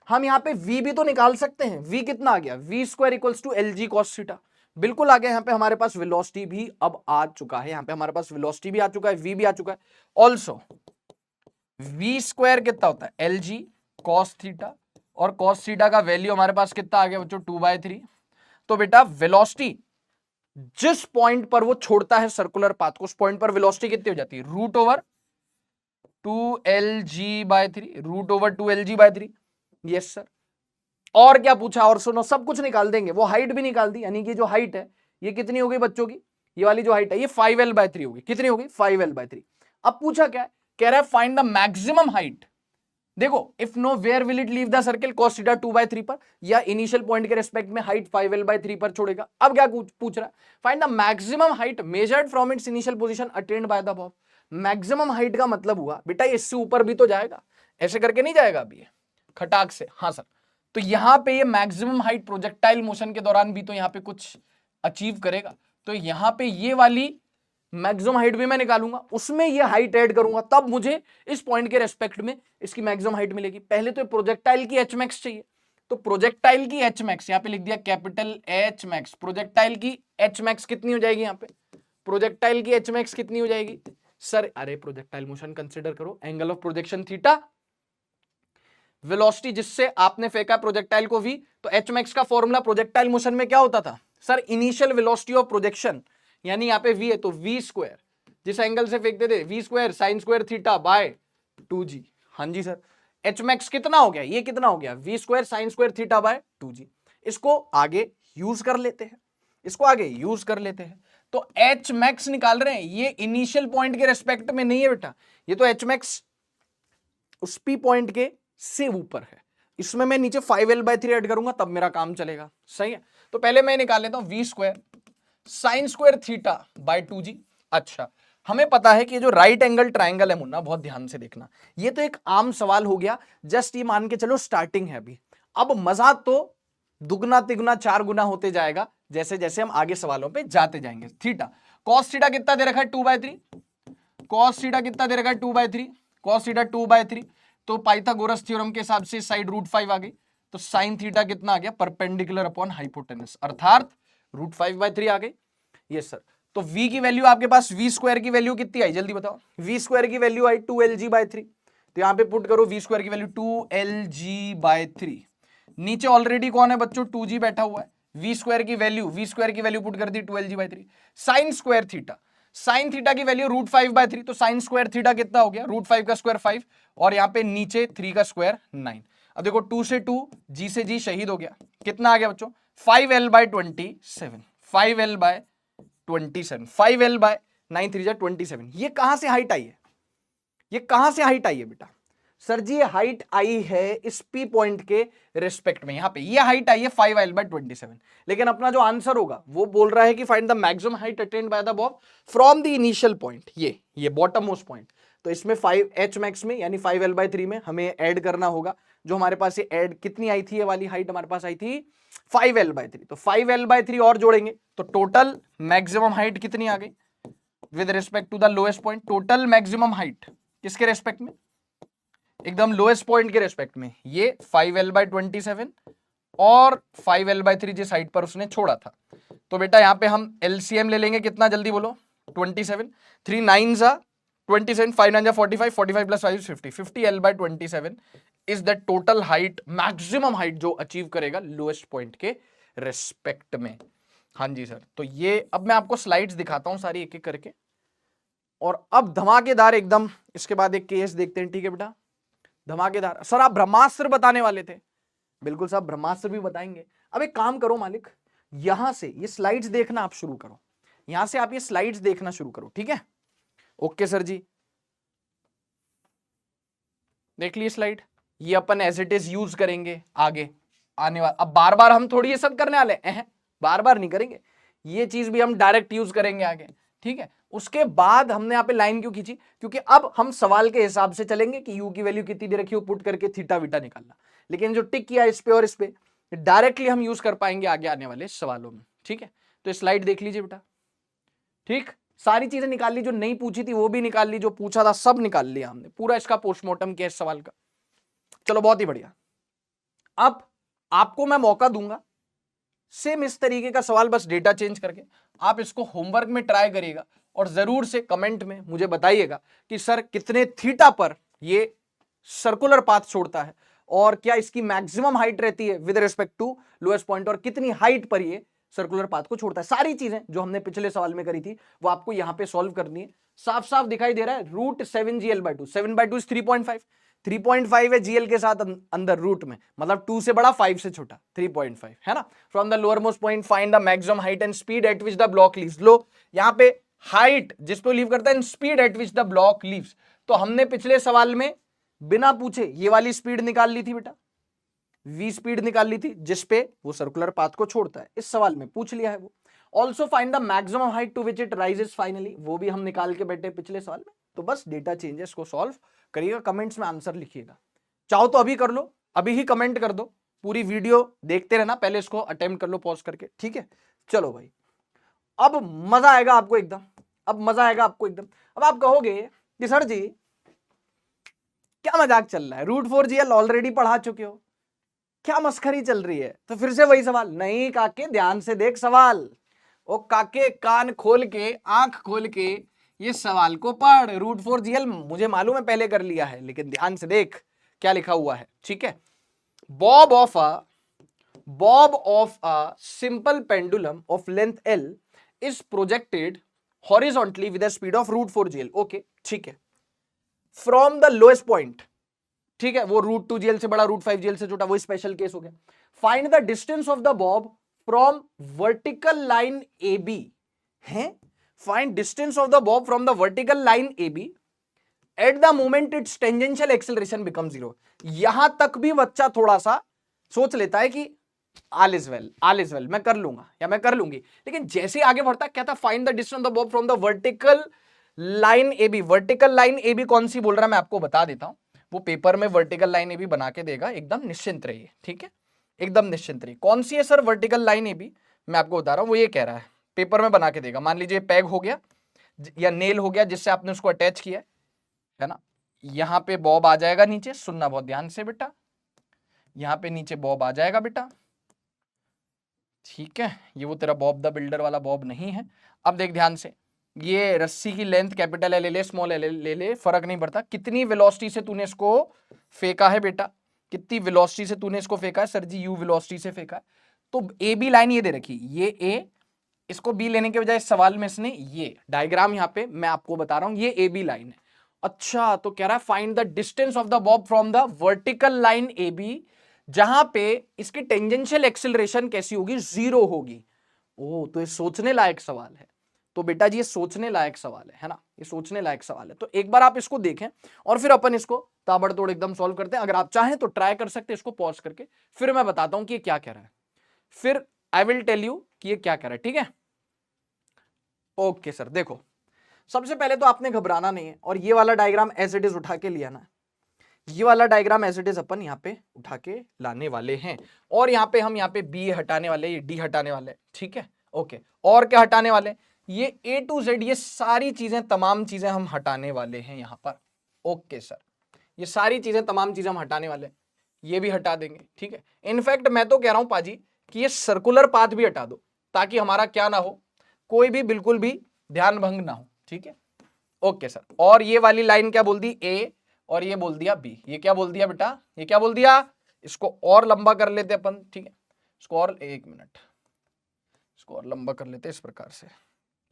हम यहां पे v भी तो निकाल सकते हैं, v कितना आ गया, v square equals to LG cos theta, बिल्कुल आ गया, यहां पे हमारे पास वेलोसिटी भी अब आ चुका है, यहां पे हमारे पास वेलोसिटी भी आ चुका है, v भी आ चुका है, ऑल्सो v स्क्वायर कितना होता है LG cos थीटा, और cos थीटा का वैल्यू हमारे पास कितना आ गया बच्चों 2/3, तो बेटा वेलोसिटी जिस पॉइंट पर वो छोड़ता है सर्कुलर पाथ को, उस पॉइंट पर वेलोसिटी कितनी हो जाती है, √2LG/3, यस सर। और क्या पूछा, और सुनो सब कुछ निकाल देंगे, वो हाइट भी निकाल दी, यानी कि जो हाइट है ये कितनी हो गई बच्चों की, ये वाली जो हाइट है ये 5L/3 होगी, कितनी होगी 5L/3। अब पूछा क्या है, कह रहा है फाइंड द मैक्सिमम हाइट, देखो if no where will it leave the circle cos theta 2/3 पर, या इनिशियल पॉइंट के रेस्पेक्ट में हाइट 5L/3 पर छोड़ेगा। अब क्या पूछ रहा है, find the maximum height measured from its initial position attained by the above, maximum height का मतलब हुआ बेटा इससे ऊपर भी तो जाएगा, ऐसे करके नहीं जाएगा अभी खटाक से, हाँ सर, तो यहां पे ये मैक्सिमम हाइट प्रोजेक्टाइल मोशन के दौरान भी तो यहां पे कुछ अचीव करेगा, तो यहां पे ये वाली मैक्सिमम हाइट भी मैं निकालूंगा, उसमें ये हाइट ऐड करूंगा, तब मुझे इस पॉइंट के रेस्पेक्ट में इसकी मैक्सिमम हाइट मिलेगी। पहले तो प्रोजेक्टाइल की एच मैक्स चाहिए, तो प्रोजेक्टाइल की एच मैक्स यहां पे लिख दिया कैपिटल एच मैक्स, प्रोजेक्टाइल की एच मैक्स कितनी हो जाएगी, यहां पे प्रोजेक्टाइल की एच मैक्स कितनी हो जाएगी सर, अरे प्रोजेक्टाइल मोशन कंसिडर करो, angle of projection theta, velocity जिससे आपने फेंका प्रोजेक्टाइल को v, तो एच मैक्स का फॉर्मूला प्रोजेक्टाइल मोशन में क्या होता था sir, initial velocity of projection, यानी यहां पे v है तो v स्क्वायर जिस एंगल से फेंकते थे, v square sine square theta by 2g। हाँ जी सर, एच मैक्स कितना हो गया, ये कितना हो गया, v square sine square theta by 2g। इसको आगे यूज कर लेते हैं, इसको आगे यूज कर लेते हैं। तो एच मैक्स निकाल रहे हैं, ये इनिशियल पॉइंट के रेस्पेक्ट में नहीं है बेटा, ये तो एच मैक्स उस पी पॉइंट के से ऊपर है। इसमें मैं नीचे 5l/3 ऐड करूंगा तब मेरा काम चलेगा, सही है। तो पहले मैं निकाल लेता हूं v square sine square theta by 2g। अच्छा, हमें पता है कि ये जो राइट एंगल ट्राइंगल है मुन्ना, बहुत ध्यान से देखना, ये तो एक आम सवाल हो गया, जस्ट ये मान के चलो स्टार्टिंग है अभी। अब मजा तो दुगना तिगुना 4 गुना होते जाएगा जैसे जैसे हम आगे सवालों पे जाते जाएंगे। थीटा कॉस थीटा कितना दे रखा है 2/3, कॉस थीटा कितना दे रखा है 2/3, कॉस थीटा 2/3। तो पाइथागोरस थ्योरम के हिसाब से साइड √5 आ गई, तो साइन थीटा कितना आ गया, परपेंडिकुलर अपॉन हाइपोटेनस, अर्थात √5/3 आ गई। Yes sir. तो v की वैल्यू आपके पास, वी स्क्वायर की वैल्यू कितनी आई जल्दी बताओ, वी स्क्वायर की वैल्यू आई 2lg/3। तो यहां पे पुट करो वी स्क्वायर की वैल्यू 2lg/3। नीचे ऑलरेडी कौन है बच्चों, 2g बैठा हुआ है। वी स्क्वायर की वैल्यू पुट कर दी 2lg/3। Sign square theta, sine theta की वैल्यू √5/3, तो साइन स्क्वायर थीटा कितना हो गया, √5 का स्क्वायर 5 और यहां पे नीचे 3 का स्क्वायर 9। अब देखो 2 से 2, g से g शहीद हो गया, कितना आ गया बच्चों 5l/27, 5l/27, 5l/9 3 27। ये कहां से हाइट आई है, ये कहां से हाइट आई है बेटा, सर जी ये हाइट आई है इस पी पॉइंट के रिस्पेक्ट में, यहां पे ये हाइट आई है 5l/27। लेकिन अपना जो आंसर होगा वो बोल रहा है कि find the maximum height attend by the bob from the initial point, ये बॉटम मोस्ट पॉइंट। तो इसमें 5h मैक्स में यानी 5l/3 में हमें ऐड करना होगा, जो हमारे पास ये ऐड कितनी आई थी, ये वाली हाइट हमारे पास आई थी 5l/3। तो 5l/3 और जोड़ेंगे तो टोटल मैक्सिमम हाइट कितनी आ गई with respect to the lowest point, total maximum height किसके रेस्पेक्ट में, एकदम लोएस्ट पॉइंट के रेस्पेक्ट में, ये 5l/27 और 5l/3 जिस हाइट पर उसने छोड़ा था। तो बेटा यहां पे हम एलसीएम ले लेंगे, कितना जल्दी बोलो, 27, 3 9 27, 5 9 45, 45 + 5 50, 50l/27 is the total height, maximum height जो अचीव करेगा लोएस्ट पॉइंट के रेस्पेक्ट में। हाँ जी सर। तो ये अब मैं आपको स्लाइड्स दिखाता हूं सारी एक एक करके, और अब धमाकेदार एकदम इसके बाद एक केस देखते हैं, ठीक है बेटा, धमाकेदार। सर आप ब्रह्मास्त्र बताने वाले थे, बिल्कुल साहब ब्रह्मास्त्र भी बताएंगे। अब एक काम करो मालिक, यहां से ये स्लाइड्स देखना आप शुरू करो, यहां से आप ये स्लाइड्स देखना शुरू करो, ठीक है। ओके सर जी, देख लिए स्लाइड, ये अपन एज इट इज यूज करेंगे आगे आने वाला। अब बार बार हम थोड़ी ये सब करने वाले हैं, बार बार नहीं करेंगे, ये चीज भी हम डायरेक्ट यूज करेंगे आगे, ठीक है। उसके बाद हमने यहाँ पे लाइन क्यों खींची, क्योंकि अब हम सवाल के हिसाब से चलेंगे कि यू की वैल्यू कितनी दे रखी हो, पुट करके थीटा वीटा निकालना। लेकिन जो टिक किया इस पे और इस पे डायरेक्टली हम यूज कर पाएंगे आगे आने वाले सवालों में, ठीक है। तो स्लाइड देख लीजिए बेटा, ठीक, सारी चीजें निकाल ली, जो नहीं पूछी थी वो भी निकाल ली, जो पूछा था सब निकाल लिया हमने, पूरा इसका पोस्टमार्टम किया इस सवाल का। चलो बहुत ही बढ़िया। अब आपको मैं मौका दूंगा सेम इस तरीके का सवाल, बस डेटा चेंज करके आप इसको होमवर्क में ट्राई करिएगा और जरूर से कमेंट में मुझे बताइएगा कि सर कितने थीटा पर ये सर्कुलर पाथ छोड़ता है और क्या इसकी मैक्सिमम हाइट रहती है with respect to lowest point, और कितनी हाइट पर ये सर्कुलर पाथ को छोड़ता है। सारी चीजें जो हमने पिछले सवाल में करी थी वो आपको यहां पे सॉल्व करनी है। साफ साफ दिखाई दे रहा है √7gl/2, 7/2 इज 3.5, 3.5 है जीएल के साथ अंदर रूट में, मतलब 2 से बड़ा 5 से छोटा 3.5 है ना। From the lowermost point find the maximum height and speed at which the block leaves. लो यहां पे हाइट जिस पे लीव करता है, speed at which the block leaves. तो हमने पिछले सवाल में बिना पूछे ये वाली स्पीड निकाल ली थी बेटा, v स्पीड निकाल ली थी जिसपे वो सर्कुलर पाथ को छोड़ता है, इस सवाल में पूछ लिया है वो। Also find the maximum height to which it rises finally, वो भी हम निकाल के बैठे पिछले सवाल में। तो बस डेटा चेंजेस को सॉल्व करिएगा, कमेंट्स में आंसर लिखिएगा, चाहो तो अभी कर लो, अभी ही कमेंट कर दो, पूरी वीडियो देखते रहना, पहले इसको अटेम्प्ट कर लो पॉज करके, ठीक है। चलो भाई अब मजा आएगा आपको एकदम, अब मजा आएगा आपको एकदम। अब आप कहोगे कि सर जी क्या मजाक चल रहा है, √4gl ऑलरेडी पढ़ा चुके हो, क्या मस्खरी चल रही है। तो फिर से वही सवाल, नहीं काके ध्यान से देख सवाल, ओ काके कान खोल के आंख खोल के ये सवाल को पढ़। √4gl मुझे मालूम है पहले कर लिया है, लेकिन ध्यान से देख क्या लिखा हुआ है, ठीक है। Bob of a simple pendulum of length l is projected horizontally with the speed of √4gl। Okay ठीक है, फ्रॉम द लोएस्ट पॉइंट, ठीक है, वो √2gl से बड़ा, √5gl से छोटा, वो स्पेशल केस हो गया। Find the distance of the bob from vertical line A B है, find distance of the bob from the vertical line A B at the moment it's tangential acceleration become 0। यहां तक भी बच्चा थोड़ा सा सोच लेता है कि ऑल इज वेल, मैं कर लूंगा या मैं कर लूंगी, लेकिन जैसे आगे बढ़ता है कहता find the distance of the bob from the vertical line A B. Vertical line A B कौन सी बोल रहा है मैं आपको बता देता हूं, वो पेपर में वर्टिकल लाइन ए बी बना के देगा, एकदम निश्चिंत रहिए, ठीक है, एकदम निश्चिंत रहिए। कौन सी है sir vertical line A B, मैं आपको बता रहा हूं, वो ये कह रहा है पेपर में बना के देगा। मान लीजिए पैग हो गया या नेल हो गया जिससे आपने उसको अटैच किया है ना, यहां पे बॉब आ जाएगा नीचे, सुनना बहुत ध्यान से बेटा, यहां पे नीचे बॉब आ जाएगा बेटा, ठीक है, ये वो तेरा बॉब द बिल्डर वाला बॉब नहीं है। अब देख ध्यान से, ये रस्सी की लेंथ कैपिटल एल ले ले, स्मॉल एल ले ले, फर्क नहीं पड़ता, कितनी वेलोसिटी से तूने इसको फेंका है बेटा, कितनी वेलोसिटी से तूने इसको फेंका है, सर जी यू वेलोसिटी से फेंका है। तो ए बी लाइन ये दे रखी, ये ए, इसको बी लेने के बजाय इस सवाल में इसने ये डायग्राम यहां पे मैं आपको बता रहा हूं, ये ए बी लाइन है। अच्छा, तो कह रहा है find the distance of the bob from the vertical line A B, जहां पे इसकी टेंजेंशियल एक्सेलरेशन कैसी होगी, 0 होगी। ओ, तो ये सोचने लायक सवाल है। तो बेटा जी ये सोचने लायक सवाल है ना, ये सोचने लायक सवाल है। तो एक बार आप इसको देखें और फिर अपन इसको ताबड़तोड़ एकदम सॉल्व करते हैं। अगर आप चाहें तो ट्राई कर सकते हैं इसको पॉज करके, फिर मैं बताता हूं कि ये क्या कह रहा है, फिर आई विल टेल यू कि ये क्या कह रहा है, ठीक है। ओके सर, देखो सबसे पहले तो आपने घबराना नहीं है, और ये वाला डायग्राम एज इट इज उठा के लिया ना, ये वाला डायग्राम एज इट इज अपन यहाँ पे उठा के लाने वाले हैं, और यहाँ पे हम यहाँ पे बी हटाने वाले, ये डी हटाने वाले, ठीक है। ओके, और क्या हटाने वाले, ये ए टू जेड, ये सारी चीजें, तमाम चीजें हम हटाने वाले हैं यहाँ पर। ओके सर, ये सारी चीजें, तमाम चीजें हम हटाने वाले हैं, ये भी हटा देंगे, ठीक है। इनफैक्ट मैं तो कह रहा हूं पाजी कि ये सर्कुलर पाथ भी हटा दो, ताकि हमारा क्या ना हो, कोई भी बिल्कुल भी ध्यान भंग ना हो, ठीक है। ओके सर, और ये वाली लाइन क्या बोल दी, ए, और ये बोल दिया बी। ये क्या बोल दिया बेटा, ये क्या बोल दिया, इसको और लंबा कर लेते अपन, ठीक है, इसको और, एक मिनट, इसको और लंबा कर लेते इस प्रकार से,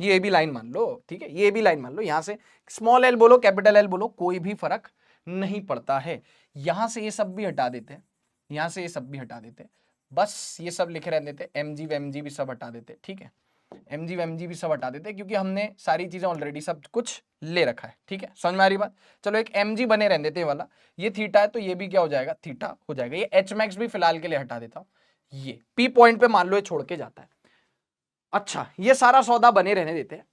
ये भी लाइन मान लो, ठीक है, ये भी लाइन मान लो, यहां से स्मॉल एल बोलो कैपिटल एल बोलो, कोई भी फर्क नहीं पड़ता है। यहां से ये सब भी हटा देते हैं, यहां से ये सब भी हटा देते हैं, बस ये सब लिखे रहने देते, एम जी भी सब हटा देते, ठीक है, एम जी भी सब हटा देते, क्योंकि हमने सारी चीजें ऑलरेडी सब कुछ ले रखा है, ठीक है, समझ में आ रही बात। चलो एक एम जी बने रहने देते वाला, ये थीटा है तो ये भी क्या हो जाएगा, थीटा हो जाएगा। ये एच मैक्स भी फिलहाल के लिए हटा देता हूं, ये पी पॉइंट पे मान लो ये छोड़ के जाता है। अच्छा, ये सारा सौदा बने रहने देते हैं।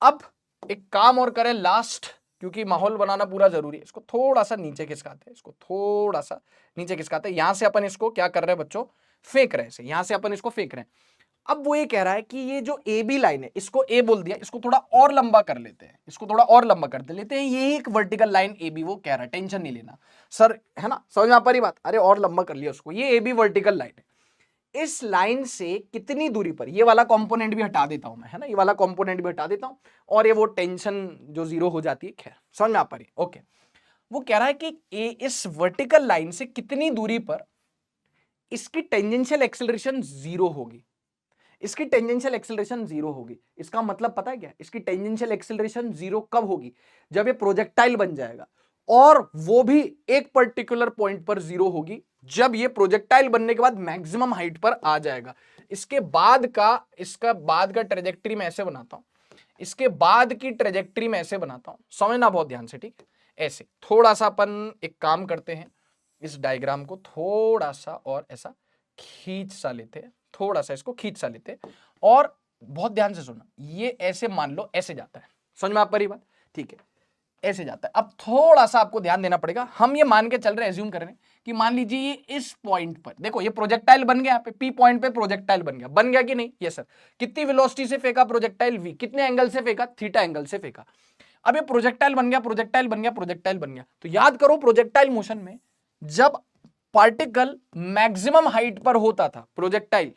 अब एक काम और करें लास्ट, क्योंकि माहौल बनाना पूरा जरूरी है, इसको थोड़ा सा नीचे खिसकाते हैं, इसको थोड़ा सा नीचे खिसकाते हैं। यहां से अपन इसको क्या कर रहे हैं बच्चों, फेंक रहे हैं, यहां से अपन इसको फेंक रहे हैं। अब वो ये कह रहा है कि ये जो ए बी लाइन है, इसको ए बोल दिया, इसको थोड़ा और लंबा कर लेते हैं, इसको थोड़ा और लंबा कर लेते हैं, ये एक वर्टिकल लाइन ए बी वो कह रहा है, टेंशन नहीं लेना सर, है ना, समझ में आ पा रही बात। अरे और लंबा कर लिया उसको, ये ए बी वर्टिकल लाइन है, इस लाइन से कितनी दूरी पर, ये वाला कंपोनेंट भी हटा देता हूं मैं, है ना, ये वाला कंपोनेंट भी हटा देता हूं, और ये वो टेंशन जो 0 हो जाती है, खैर समझ में आ पा रही है। ओके, वो कह रहा है कि ए इस वर्टिकल लाइन से कितनी दूरी पर इसकी टेंजेंशियल एक्सेलरेशन 0 होगी, इसकी टेंजेंशियल एक्सेलरेशन 0 होगी। इसका मतलब पता है क्या, इसकी टेंजेंशियल एक्सेलरेशन 0 कब होगी, जब ये प्रोजेक्टाइल बन जाएगा, और वो भी एक पर्टिकुलर पॉइंट पर 0 होगी, जब ये प्रोजेक्टाइल बनने के बाद मैक्सिमम हाइट पर आ जाएगा। इसके बाद का, इसका बाद का ट्रेजेक्टरी मैं ऐसे बनाता हूं, इसके बाद की ट्रेजेक्टरी मैं ऐसे बनाता हूं, समझना बहुत ध्यान से, ठीक है। ऐसे थोड़ा सा अपन एक काम करते हैं, इस डायग्राम को थोड़ा सा और ऐसा खींच सा लेते हैं, थोड़ा सा इसको खींच सा लेते हैं, और बहुत ध्यान से सुनना, ये ऐसे मान लो ऐसे जाता है, समझ में आ पा रही बात, ठीक है, ऐसे जाता है। अब थोड़ा सा आपको ध्यान देना पड़ेगा, हम ये मान के चल रहे हैं, एज्यूम कर रहे हैं कि मान लीजिए ये इस पॉइंट पर, देखो ये प्रोजेक्टाइल बन गया, यहाँ पे पी पॉइंट पे प्रोजेक्टाइल बन गया कि नहीं, ये सर कितनी वेलोसिटी से फेंका प्रोजेक्टाइल, वी, कितने एंगल से फेंका, थीटा एंगल से फेंका। अब ये प्रोजेक्टाइल बन गया, प्रोजेक्टाइल बन गया, प्रोजेक्टाइल बन गया, तो याद करो प्रोजेक्टाइल मोशन में जब पार्टिकल मैक्सिमम हाइट पर होता था प्रोजेक्टाइल,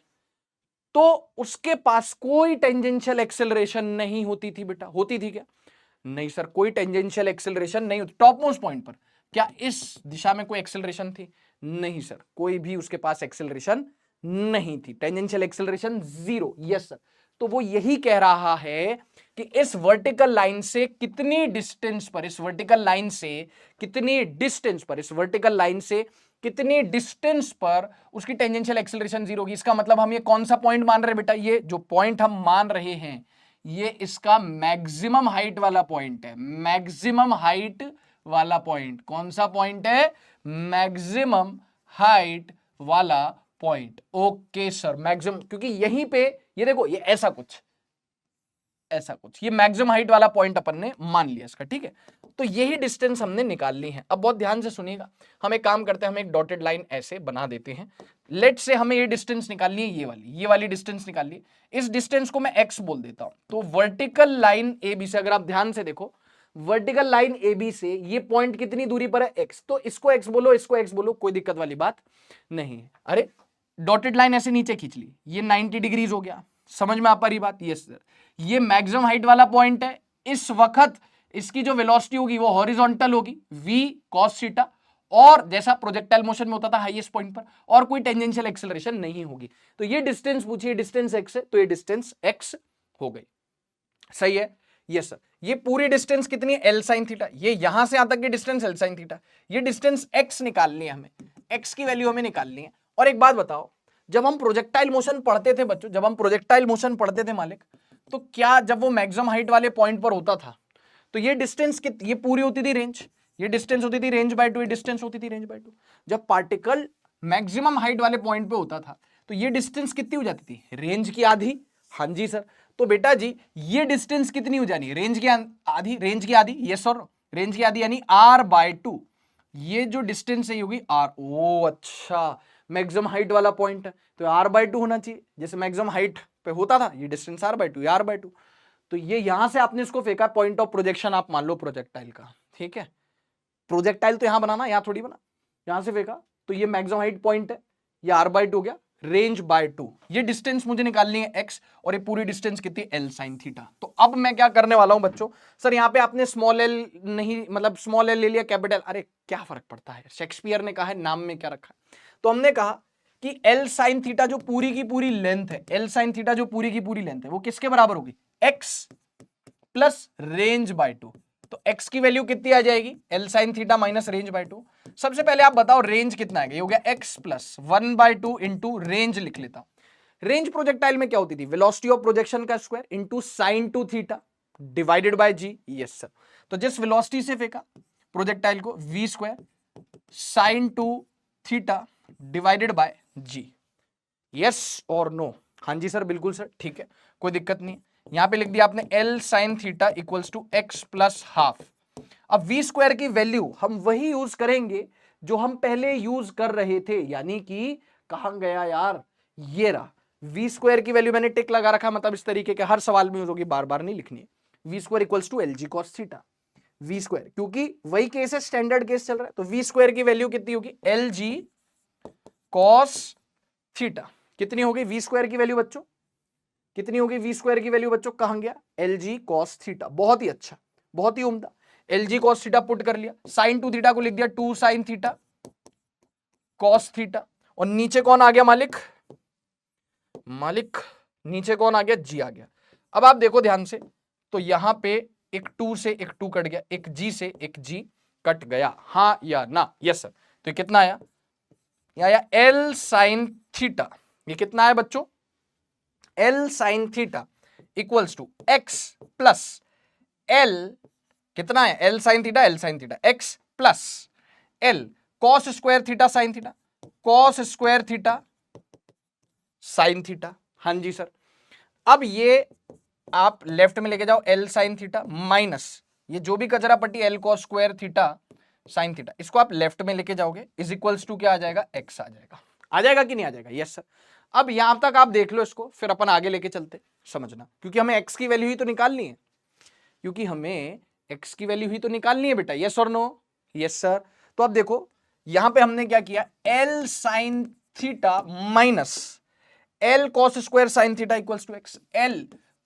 तो उसके पास कोई टेंजेंशियल एक्सेलरेशन नहीं होती थी बेटा, होती थी क्या, नहीं सर, कोई टेंजेंशियल एक्सेलरेशन नहीं होती। टॉप मोस्ट पॉइंट पर क्या इस दिशा में कोई एक्सेलरेशन थी, नहीं सर, कोई भी उसके पास एक्सेलरेशन नहीं थी, टेंजेंशियल एक्सेलरेशन 0, यस सर। तो वो यही कह रहा है कि इस वर्टिकल लाइन से कितनी डिस्टेंस पर, इस वर्टिकल लाइन से कितनी डिस्टेंस पर, इस वर्टिकल लाइन से कितनी डिस्टेंस पर उसकी टेंजेंशियल एक्सेलरेशन जीरो होगी। इसका मतलब हम ये कौन सा पॉइंट मान रहे हैं बेटा, ये जो पॉइंट हम मान रहे हैं ये इसका मैक्सिमम हाइट वाला पॉइंट है। मैक्सिमम हाइट वाला पॉइंट कौन सा पॉइंट है, मैक्सिमम हाइट वाला पॉइंट। ओके सर, मैक्सिमम, क्योंकि यहीं पे ये देखो ये ऐसा कुछ ये मैक्सिमम हाइट वाला पॉइंट अपन ने मान लिया इसका, ठीक है। तो यही डिस्टेंस हमने निकाल ली है। अब बहुत ध्यान से सुनिएगा, हम एक काम करते हैं, हम एक डॉटेड लाइन ऐसे बना देते हैं। लेट से हमें ये डिस्टेंस निकालनी है, ये वाली डिस्टेंस निकालनी है। इस डिस्टेंस को मैं x बोल देता हूं। तो वर्टिकल लाइन AB से, अगर आप ध्यान से देखो, वर्टिकल लाइन AB से ये पॉइंट कितनी दूरी पर है, x। तो इसको x बोलो, इसको x बोलो, कोई दिक्कत वाली बात नहीं। अरे डॉटेड लाइन ऐसे नीचे खींच ली, ये 90 डिग्रीज हो गया। समझ में आ पा रही बात? यस सर, ये मैक्सिमम हाइट वाला पॉइंट है। इस वक्त इसकी जो वेलोसिटी होगी वो हॉरिजॉन्टल होगी, v cos थीटा, और जैसा प्रोजेक्टाइल मोशन में होता था हाईएस्ट पॉइंट पर, और कोई टेंजेंशियल एक्सेलरेशन नहीं होगी। तो ये डिस्टेंस पूछिए, डिस्टेंस x है, तो ये डिस्टेंस x हो गई। सही है? Yes sir. ये पूरी डिस्टेंस कितनी है, L sin थीटा। ये यहां से यहां तक की डिस्टेंस L sin थीटा। ये डिस्टेंस x निकालनी है हमें, x की वैल्यू हमें निकालनी है। और एक बात बताओ, जब हम प्रोजेक्टाइल मोशन पढ़ते थे बच्चों, जब हम प्रोजेक्टाइल मोशन पढ़ते थे मालिक, तो क्या जब वो मैक्सिमम हाइट वाले पॉइंट पर होता था तो ये डिस्टेंस ये पूरी होती थी रेंज, ये डिस्टेंस होती थी रेंज बाय 2, ये डिस्टेंस होती थी रेंज बाय 2। जब पार्टिकल मैक्सिमम हाइट वाले पॉइंट पे होता था तो ये डिस्टेंस कितनी हो जाती थी, रेंज की आधी। हाँ जी सर। तो बेटा जी ये डिस्टेंस कितनी हो जानी, रेंज की आधी, रेंज की आधी, यस सर, रेंज की आधी यानी r/2। ये जो डिस्टेंस है होगी r। ओ अच्छा, मैक्सिमम हाइट वाला पॉइंट है तो r/2 होना चाहिए, जैसे मैक्सिमम हाइट पे होता था, ये डिस्टेंस r/2, ये r/2। तो ये यहां से आपने इसको फेंका, पॉइंट ऑफ प्रोजेक्शन आप मान लो प्रोजेक्टाइल का, ठीक है। प्रोजेक्टाइल तो यहां बनाना, यहां थोड़ी बना, यहां से फेंका, तो ये मैक्सिमम हाइट पॉइंट है, ये r/2 हो गया, रेंज बाय 2। ये डिस्टेंस मुझे निकालनी है x, और ये पूरी डिस्टेंस कितनी, L sin थीटा। तो अब मैं क्या करने वाला हूं बच्चों, सर यहां पे आपने स्मॉल l नहीं, मतलब स्मॉल l ले लिया, कैपिटल, अरे क्या फर्क पड़ता है, शेक्सपियर ने कहा है, नाम में क्या रखा है। तो हमने कहा कि L sin थीटा जो पूरी की पूरी लेंथ है, L sin थीटा जो पूरी की पूरी लेंथ है, वो किसके बराबर होगी, x प्लस रेंज बाय 2। तो x की वैल्यू कितनी आ जाएगी, L sin theta minus range by 2। सबसे पहले आप बताओ रेंज कितना है, ये हो गया x प्लस 1/2 इंटू रेंज लिख लेता हूं। रेंज प्रोजेक्टाइल में क्या होती थी, वेलोसिटी ऑफ प्रोजेक्शन का square into sign 2 theta divided by g। Yes sir. तो जिस वेलोसिटी से फेंका प्रोजेक्टाइल को, v square sine 2 theta divided by g। Yes और नो? हाँ जी सर, बिल्कुल सर, ठीक है, कोई दिक्कत नहीं। यहां पे लिख दिया आपने L sin theta equals to x plus half. अब v स्क्वायर की वैल्यू हम वही यूज करेंगे जो हम पहले यूज कर रहे थे, यानी कि कहां गया यार, ये रहा। v स्क्वायर की वैल्यू मैंने टिक लगा रखा, मतलब इस तरीके के हर सवाल में यूज होगी, बार बार नहीं लिखनी है। v square equals to LG cos theta, v square, क्योंकि वही केस है, स्टैंडर्ड केस चल रहा है। तो v स्क्वायर की वैल्यू कितनी होगी, LG cos थीटा। कितनी होगी v स्क्वायर की वैल्यू बच्चों, कितनी होगी v स्क्वायर की वैल्यू बच्चों, कहां गया, LG cos थीटा। बहुत ही अच्छा, बहुत ही उम्दा। LG cos थीटा पुट कर लिया, sin 2 थीटा को लिख दिया 2 sin थीटा cos थीटा, और नीचे कौन आ गया मालिक, नीचे कौन आ गया, g आ गया। अब आप देखो ध्यान से, तो यहां पे एक 2 से एक 2 कट गया, एक g से एक g कट गया, हाँ या ना, यस सर। तो कितना आया, या L sin थीटा, ये कितना है बच्चों, L sin theta equals to x plus L, कितना है, L sin theta, L sin theta, x plus L cos square theta sin theta, cos square theta sin theta. हाँ जी सर। अब ये आप लेफ्ट में लेके जाओ, L sin थीटा माइनस ये जो भी कचरा पट्टी L cos square theta sin theta, इसको आप लेफ्ट में लेके जाओगे, इज इक्वल्स टू क्या आ जाएगा, x आ जाएगा। आ जाएगा कि नहीं आ जाएगा, यस सर। अब यहां तक आप देख लो इसको, फिर अपन आगे लेके चलते, समझना, क्योंकि हमें x की वैल्यू ही तो निकालनी है, क्योंकि हमें x की वैल्यू ही तो निकालनी है बेटा, यस और नो, यस सर। तो अब देखो यहां पे हमने क्या किया, L sin theta minus L cos square sin theta equals to x, L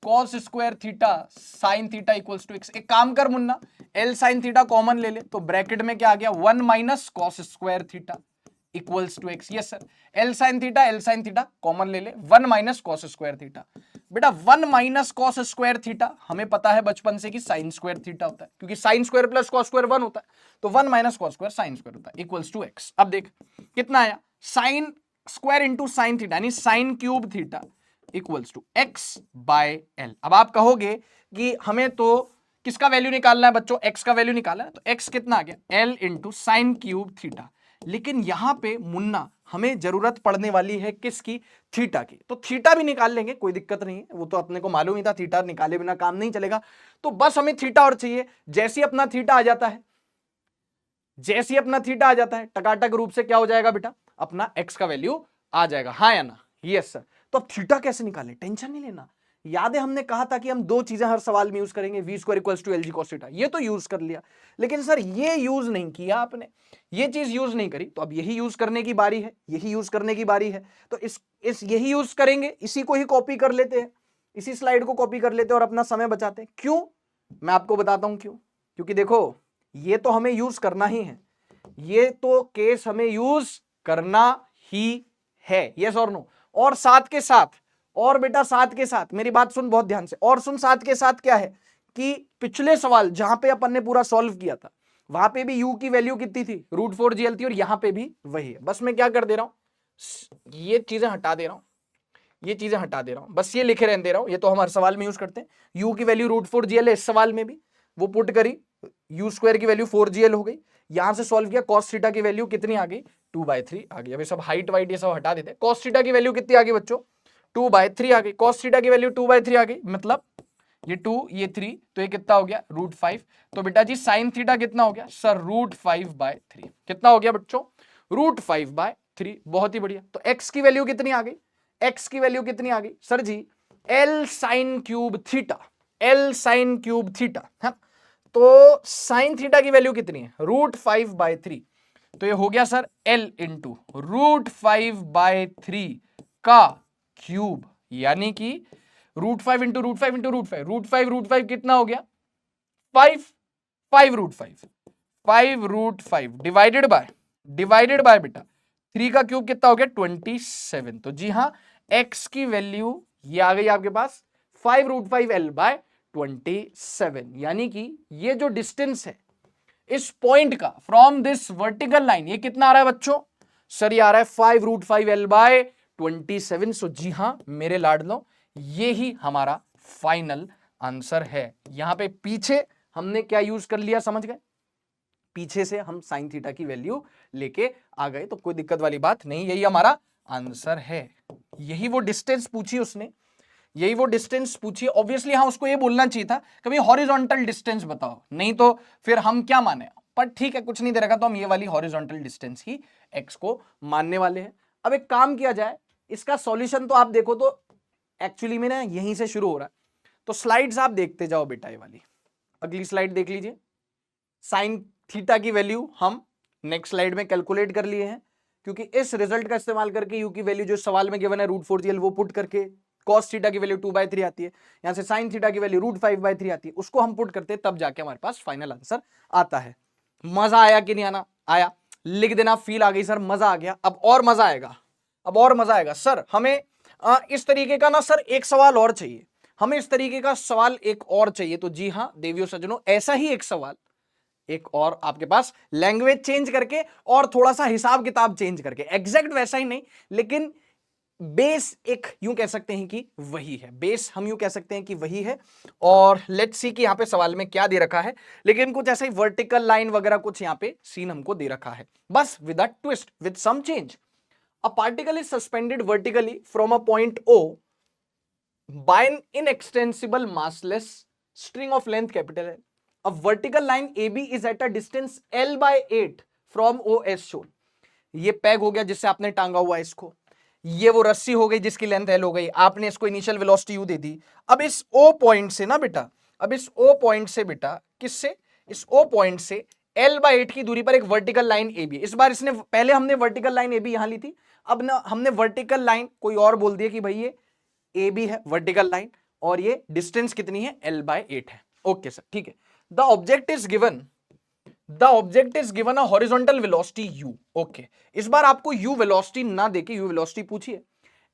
cos square theta sin theta equals to x। एक काम कर मुन्ना, L sin थीटा कॉमन ले ले, तो ब्रैकेट में क्या आ गया, 1 minus cos square theta equals to x. Yes sir, L sine theta common ले ले, 1 माइनस कॉस स्क्वायर थीटा। बेटा 1 माइनस कॉस स्क्वायर थीटा हमें पता है बचपन से कि साइन स्क्वायर थीटा होता है, क्योंकि sine square plus cos square 1 होता है, तो 1 minus cos square sine square होता है, इक्वल्स टू एक्स। अब देख कितना आया, sine square into sine theta यानी sine cube theta equals to x by L. अब आप कहोगे कि हमें तो किसका वैल्यू निकालना है बच्चों, एक्स का वैल्यू निकालना है, तो एक्स कितना आ गया, L into sine cube theta. लेकिन यहां पे मुन्ना हमें जरूरत पड़ने वाली है किसकी, थीटा की। तो थीटा भी निकाल लेंगे, कोई दिक्कत नहीं है, वो तो अपने को मालूम ही था थीटा निकाले बिना काम नहीं चलेगा। तो बस हमें थीटा और चाहिए, जैसे ही अपना थीटा आ जाता है, जैसे ही अपना थीटा आ जाता है टकाटक रूप से क्या हो जाएगा बेटा, अपना एक्स का वैल्यू आ जाएगा, हाँ या ना, यस सर। तो अब थीटा कैसे निकालें, टेंशन नहीं लेना। याद है हमने कहा था कि हम दो चीजें हर सवाल में यूज करेंगे, v square equals to L G cos theta, ये तो यूज कर लिया, लेकिन सर ये यूज नहीं किया आपने, ये चीज यूज नहीं करी, तो अब यही यूज करने की बारी है, यही यूज करने की बारी है। तो इस यही यूज करेंगे, इसी को ही कॉपी कर लेते हैं, इसी स्लाइड को कॉपी कर लेते हैं और अपना समय बचाते हैं। क्यों, मैं आपको बताता हूं क्यों। क्योंकि देखो ये तो हमें यूज करना ही है, ये तो केस हमें यूज करना ही है, यस और नो। और साथ के साथ, और बेटा साथ के साथ मेरी बात सुन बहुत ध्यान से, और सुन साथ के साथ क्या है कि पिछले सवाल जहां पे अपन ने पूरा सॉल्व किया था वहां पे भी u की वैल्यू कितनी थी, √4gl थी, और यहां पे भी वही है। बस मैं क्या कर दे रहा हूं, ये चीजें हटा दे रहा हूं, ये चीजें हटा दे रहा हूं, बस ये लिखे रहने दे रहा हूं, ये तो हम हर सवाल में यूज करते हैं। u की वैल्यू √4gl है, इस सवाल में भी वो पुट करी, u स्क्वायर की वैल्यू 4gl हो गई, यहां से सॉल्व किया, cos थीटा की वैल्यू कितनी आ गई, 2/3 आ गई। अब ये सब हाइट वाइट ये सब हटा देते हैं, cos थीटा की वैल्यू कितनी आ गई बच्चों, 2/3 आ गई, cos थीटा की वैल्यू 2/3 आ गई, मतलब ये 2 ये 3, तो ये कितना हो गया, √5। तो बेटा जी साइन थीटा कितना हो गया सर, √5/3। कितना हो गया बच्चों, √5/3। बहुत ही बढ़िया। तो x की वैल्यू कितनी आ गई, x की वैल्यू कितनी आ गई सर जी, L sign cube theta, L sign cube theta है। तो साइन थीटा की वैल्यू कितनी है, √5/3। तो ये हो गया सर L इंटू √5/3 का क्यूब, यानी कि √5 इंटू √5 इंटू √5 कितना हो गया, 5 डिवाइडेड बाय बेटा 3 का क्यूब कितना हो गया, 27। तो जी हाँ, x की वैल्यू ये आ गई आपके पास 5√5L/27, यानी कि ये जो डिस्टेंस है इस पॉइंट का फ्रॉम दिस वर्टिकल लाइन, ये कितना आ रहा है बच्चों, सर ये आ रहा है 5√5L/27। सो जी हां मेरे लाडलो, ये ही हमारा फाइनल आंसर है। यहां पे पीछे हमने क्या यूज कर लिया, समझ गए, पीछे से हम साइन थीटा की वैल्यू लेके आ गए, तो कोई दिक्कत वाली बात नहीं, यही हमारा आंसर है। यही वो डिस्टेंस पूछी उसने, यही वो डिस्टेंस पूछी। ऑब्वियसली हाँ उसको ये बोलना चाहिए था कभी हॉरिजॉन्टल डिस्टेंस बताओ, नहीं तो फिर हम क्या माने, पर ठीक है कुछ नहीं दे रखा, तो हम ये वाली हॉरिजॉन्टल डिस्टेंस ही x को मानने वाले हैं। अब एक काम किया जाए, इसका सॉल्यूशन तो आप देखो तो एक्चुअली में ना यहीं से शुरू हो रहा है, तो स्लाइड्स आप देखते जाओ बेटा, ये वाली अगली स्लाइड देख लीजिए। साइन थीटा की वैल्यू हम नेक्स्ट स्लाइड में कैलकुलेट कर लिए हैं, क्योंकि इस रिजल्ट का इस्तेमाल करके यू की वैल्यू जो सवाल में गिवन है √4gl वो पुट करके cos थीटा की वैल्यू 2/3 आती है, यहां से sin थीटा की वैल्यू √5/3 आती है, उसको हम पुट करते हैं, तब जाके हमारे पास फाइनल आंसर आता है। मजा आया कि नहीं आना आया, लिख देना फील आ गई सर, मजा आ गया। अब और मजा आएगा, अब और मजा आएगा सर, हमें इस तरीके का ना सर एक सवाल और चाहिए, हमें इस तरीके का सवाल एक और चाहिए। तो जी हाँ देवियों सज्जनों, ऐसा ही एक सवाल एक और आपके पास लैंग्वेज चेंज करके और थोड़ा सा हिसाब किताब चेंज करके, एग्जैक्ट वैसा ही नहीं, लेकिन बेस एक यूं कह सकते हैं कि वही है, बेस हम यूं कह सकते हैं कि वही है। और लेट्स सी कि यहां पे सवाल में क्या दे रखा है, लेकिन कुछ ऐसा ही वर्टिकल लाइन वगैरह कुछ यहां पे सीन हमको दे रखा है, बस with a twist, with some change. A particle is suspended vertically from a point O by an inextensible massless string of length capital L. A vertical line AB is at a distance L/8 from OS shown. ये पैग हो गया जिससे आपने टांगा हुआ इसको, ये वो रस्सी हो गई जिसकी लेंथ L हो गई, आपने इसको इनिशियल वेलोसिटी U दे दी। अब इस O पॉइंट से ना बेटा, अब इस O पॉइंट से बेटा, किससे, इस O पॉइंट से L/8 की दूरी पर एक वर्टिकल लाइन AB, इस बार इसने, पहले हमने वर्टिकल लाइन AB यहां ली थी, अब ना हमने वर्टिकल लाइन कोई और बोल दिया कि भाई ये ए बी है वर्टिकल लाइन, और ये डिस्टेंस कितनी है L/8 है। ओके सर ठीक है। The object is given, the object is given a horizontal velocity u। Okay, इस बार आपको u वेलोसिटी ना देके u वेलोसिटी पूछिए।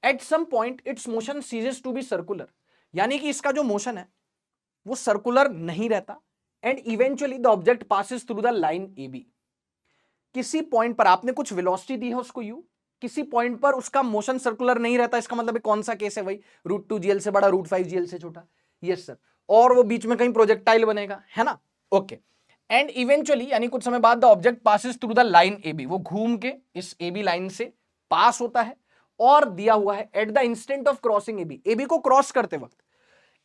At some point its motion ceases to be circular, यानी कि इसका जो मोशन है वो सर्कुलर नहीं रहता, and eventually the object passes through the line A B. किसी पॉइंट पर आपने कुछ वेलोसिटी दी है उसको u, किसी पॉइंट पर उसका मोशन सर्कुलर नहीं रहता, इसका मतलब कौन सा केस है, वही √2gl से बड़ा √5gl से छोटा। यस सर, और वो बीच में कहीं प्रोजेक्टाइल बनेगा, है ना। ओके, एंड इवेंचुअली यानी कुछ समय बाद the object passes through the line A B, वो घूम के इस ए बी लाइन से पास होता है, और दिया हुआ है at the instant of crossing A B को क्रॉस करते वक्त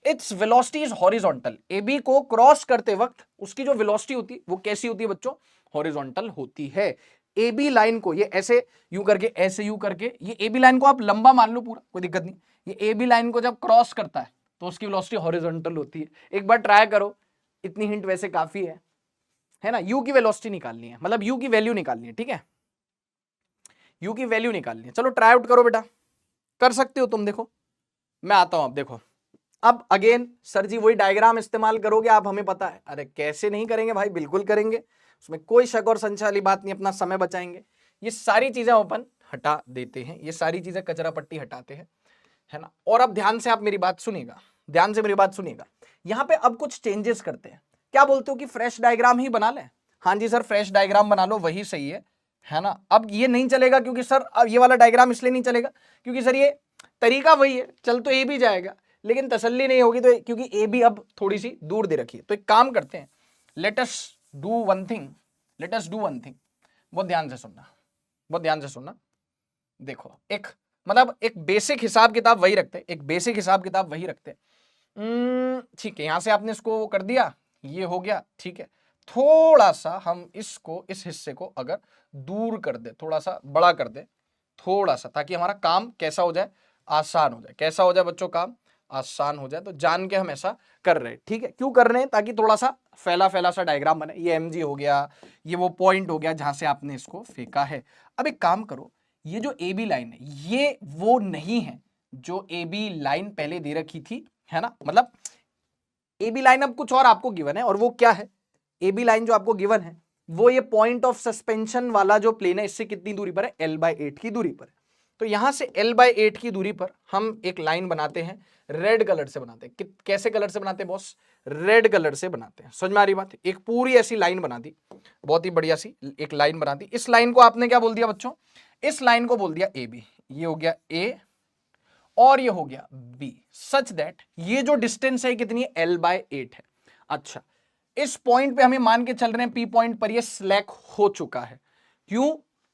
its velocity is horizontal. A B को क्रॉस करते वक्त उसकी जो वेलोसिटी होती है वो कैसी होती है बच्चों, हॉरिजॉन्टल होती है। ए बी लाइन को ये ऐसे यू करके, ऐसे यू करके, ये ए बी लाइन को आप लंबा मान लो पूरा, कोई दिक्कत नहीं। ये ए बी लाइन को जब क्रॉस करता है तो उसकी वेलोसिटी हॉरिजॉन्टल होती है। एक बार ट्राई करो, इतनी हिंट वैसे काफी है ना। यू की वेलोसिटी निकालनी है, मतलब यू की वैल्यू निकालनी है, ठीक है, यू की वैल्यू निकालनी है। चलो ट्राई आउट करो बेटा, कर सकते हो तुम। देखो मैं आता हूं, अब देखो, अब अगेन सर जी वही डायग्राम इस्तेमाल करोगे आप, हमें पता है। अरे कैसे नहीं करेंगे भाई, बिल्कुल करेंगे, उसमें कोई शक और संशय वाली बात नहीं, अपना समय बचाएंगे। ये सारी चीजें अपन हटा देते हैं, ये सारी चीजें कचरा पट्टी हटाते हैं, है ना। और अब ध्यान से आप मेरी बात सुनिएगा, ध्यान से मेरी बात सुनिएगा। यहां पे अब कुछ चेंजेस करते हैं। क्या बोलते हो कि फ्रेश डायग्राम ही बना लें? हाँ जी सर, फ्रेश डायग्राम बना लो, वही सही है ना। अब ये नहीं चलेगा क्योंकि सर, अब ये वाला डायग्राम इसलिए नहीं चलेगा क्योंकि सर ये तरीका वही है, चल तो ए भी जाएगा लेकिन तसल्ली नहीं होगी, तो क्योंकि ए भी अब थोड़ी सी दूर दे रखी है। तो एक काम करते हैं, let us do one thing, let us do one thing. बहुत ध्यान से सुनना, बहुत ध्यान से सुनना। देखो एक मतलब एक बेसिक हिसाब किताब वही रखते हैं, एक बेसिक हिसाब किताब वही रखते हैं। ठीक है, यहां से आपने इसको वो कर दिया, ये हो गया, ठीक है। थोड़ा सा हम इसको, इस हिस्से को अगर दूर कर दे, थोड़ा सा बड़ा कर दे, थोड़ा सा, ताकि हमारा काम कैसा हो जाए, आसान हो जाए। कैसा हो जाए बच्चों, काम आसान हो जाए। तो जान के हम ऐसा कर रहे हैं, ठीक है। क्यों कर रहे हैं? ताकि थोड़ा सा फैला फैला सा डायग्राम बने। ये एमजी हो गया, ये वो पॉइंट हो गया जहां से आपने इसको फेंका है। अब एक काम करो, ये जो ए बी लाइन है ये वो नहीं है जो ए बी लाइन पहले दे रखी थी, है ना। मतलब ए बी लाइन अब कुछ और आपको गिवन है, और वो क्या है, ए बी लाइन जो आपको गिवन है वो ये पॉइंट ऑफ सस्पेंशन वाला जो प्लेन है, इससे कितनी दूरी पर है, l/8 की दूरी पर है। तो यहां से l/8 की दूरी पर हम एक लाइन बनाते हैं, रेड कलर से बनाते हैं। कैसे कलर से बनाते हैं बॉस? रेड कलर से बनाते हैं। समझ में आ रही बात? एक पूरी ऐसी लाइन बना दी, बहुत ही बढ़िया सी एक लाइन बना दी। इस लाइन को आपने क्या बोल दिया बच्चों? इस लाइन को बोल दिया ए बी। ये हो गया ए और ये हो गया बी, सच दैट ये जो डिस्टेंस है कितनी है, l/8 है। अच्छा, इस पॉइंट पे हमें मान के चल रहे हैं पी पॉइंट पर ये स्लैक हो चुका है। क्यों?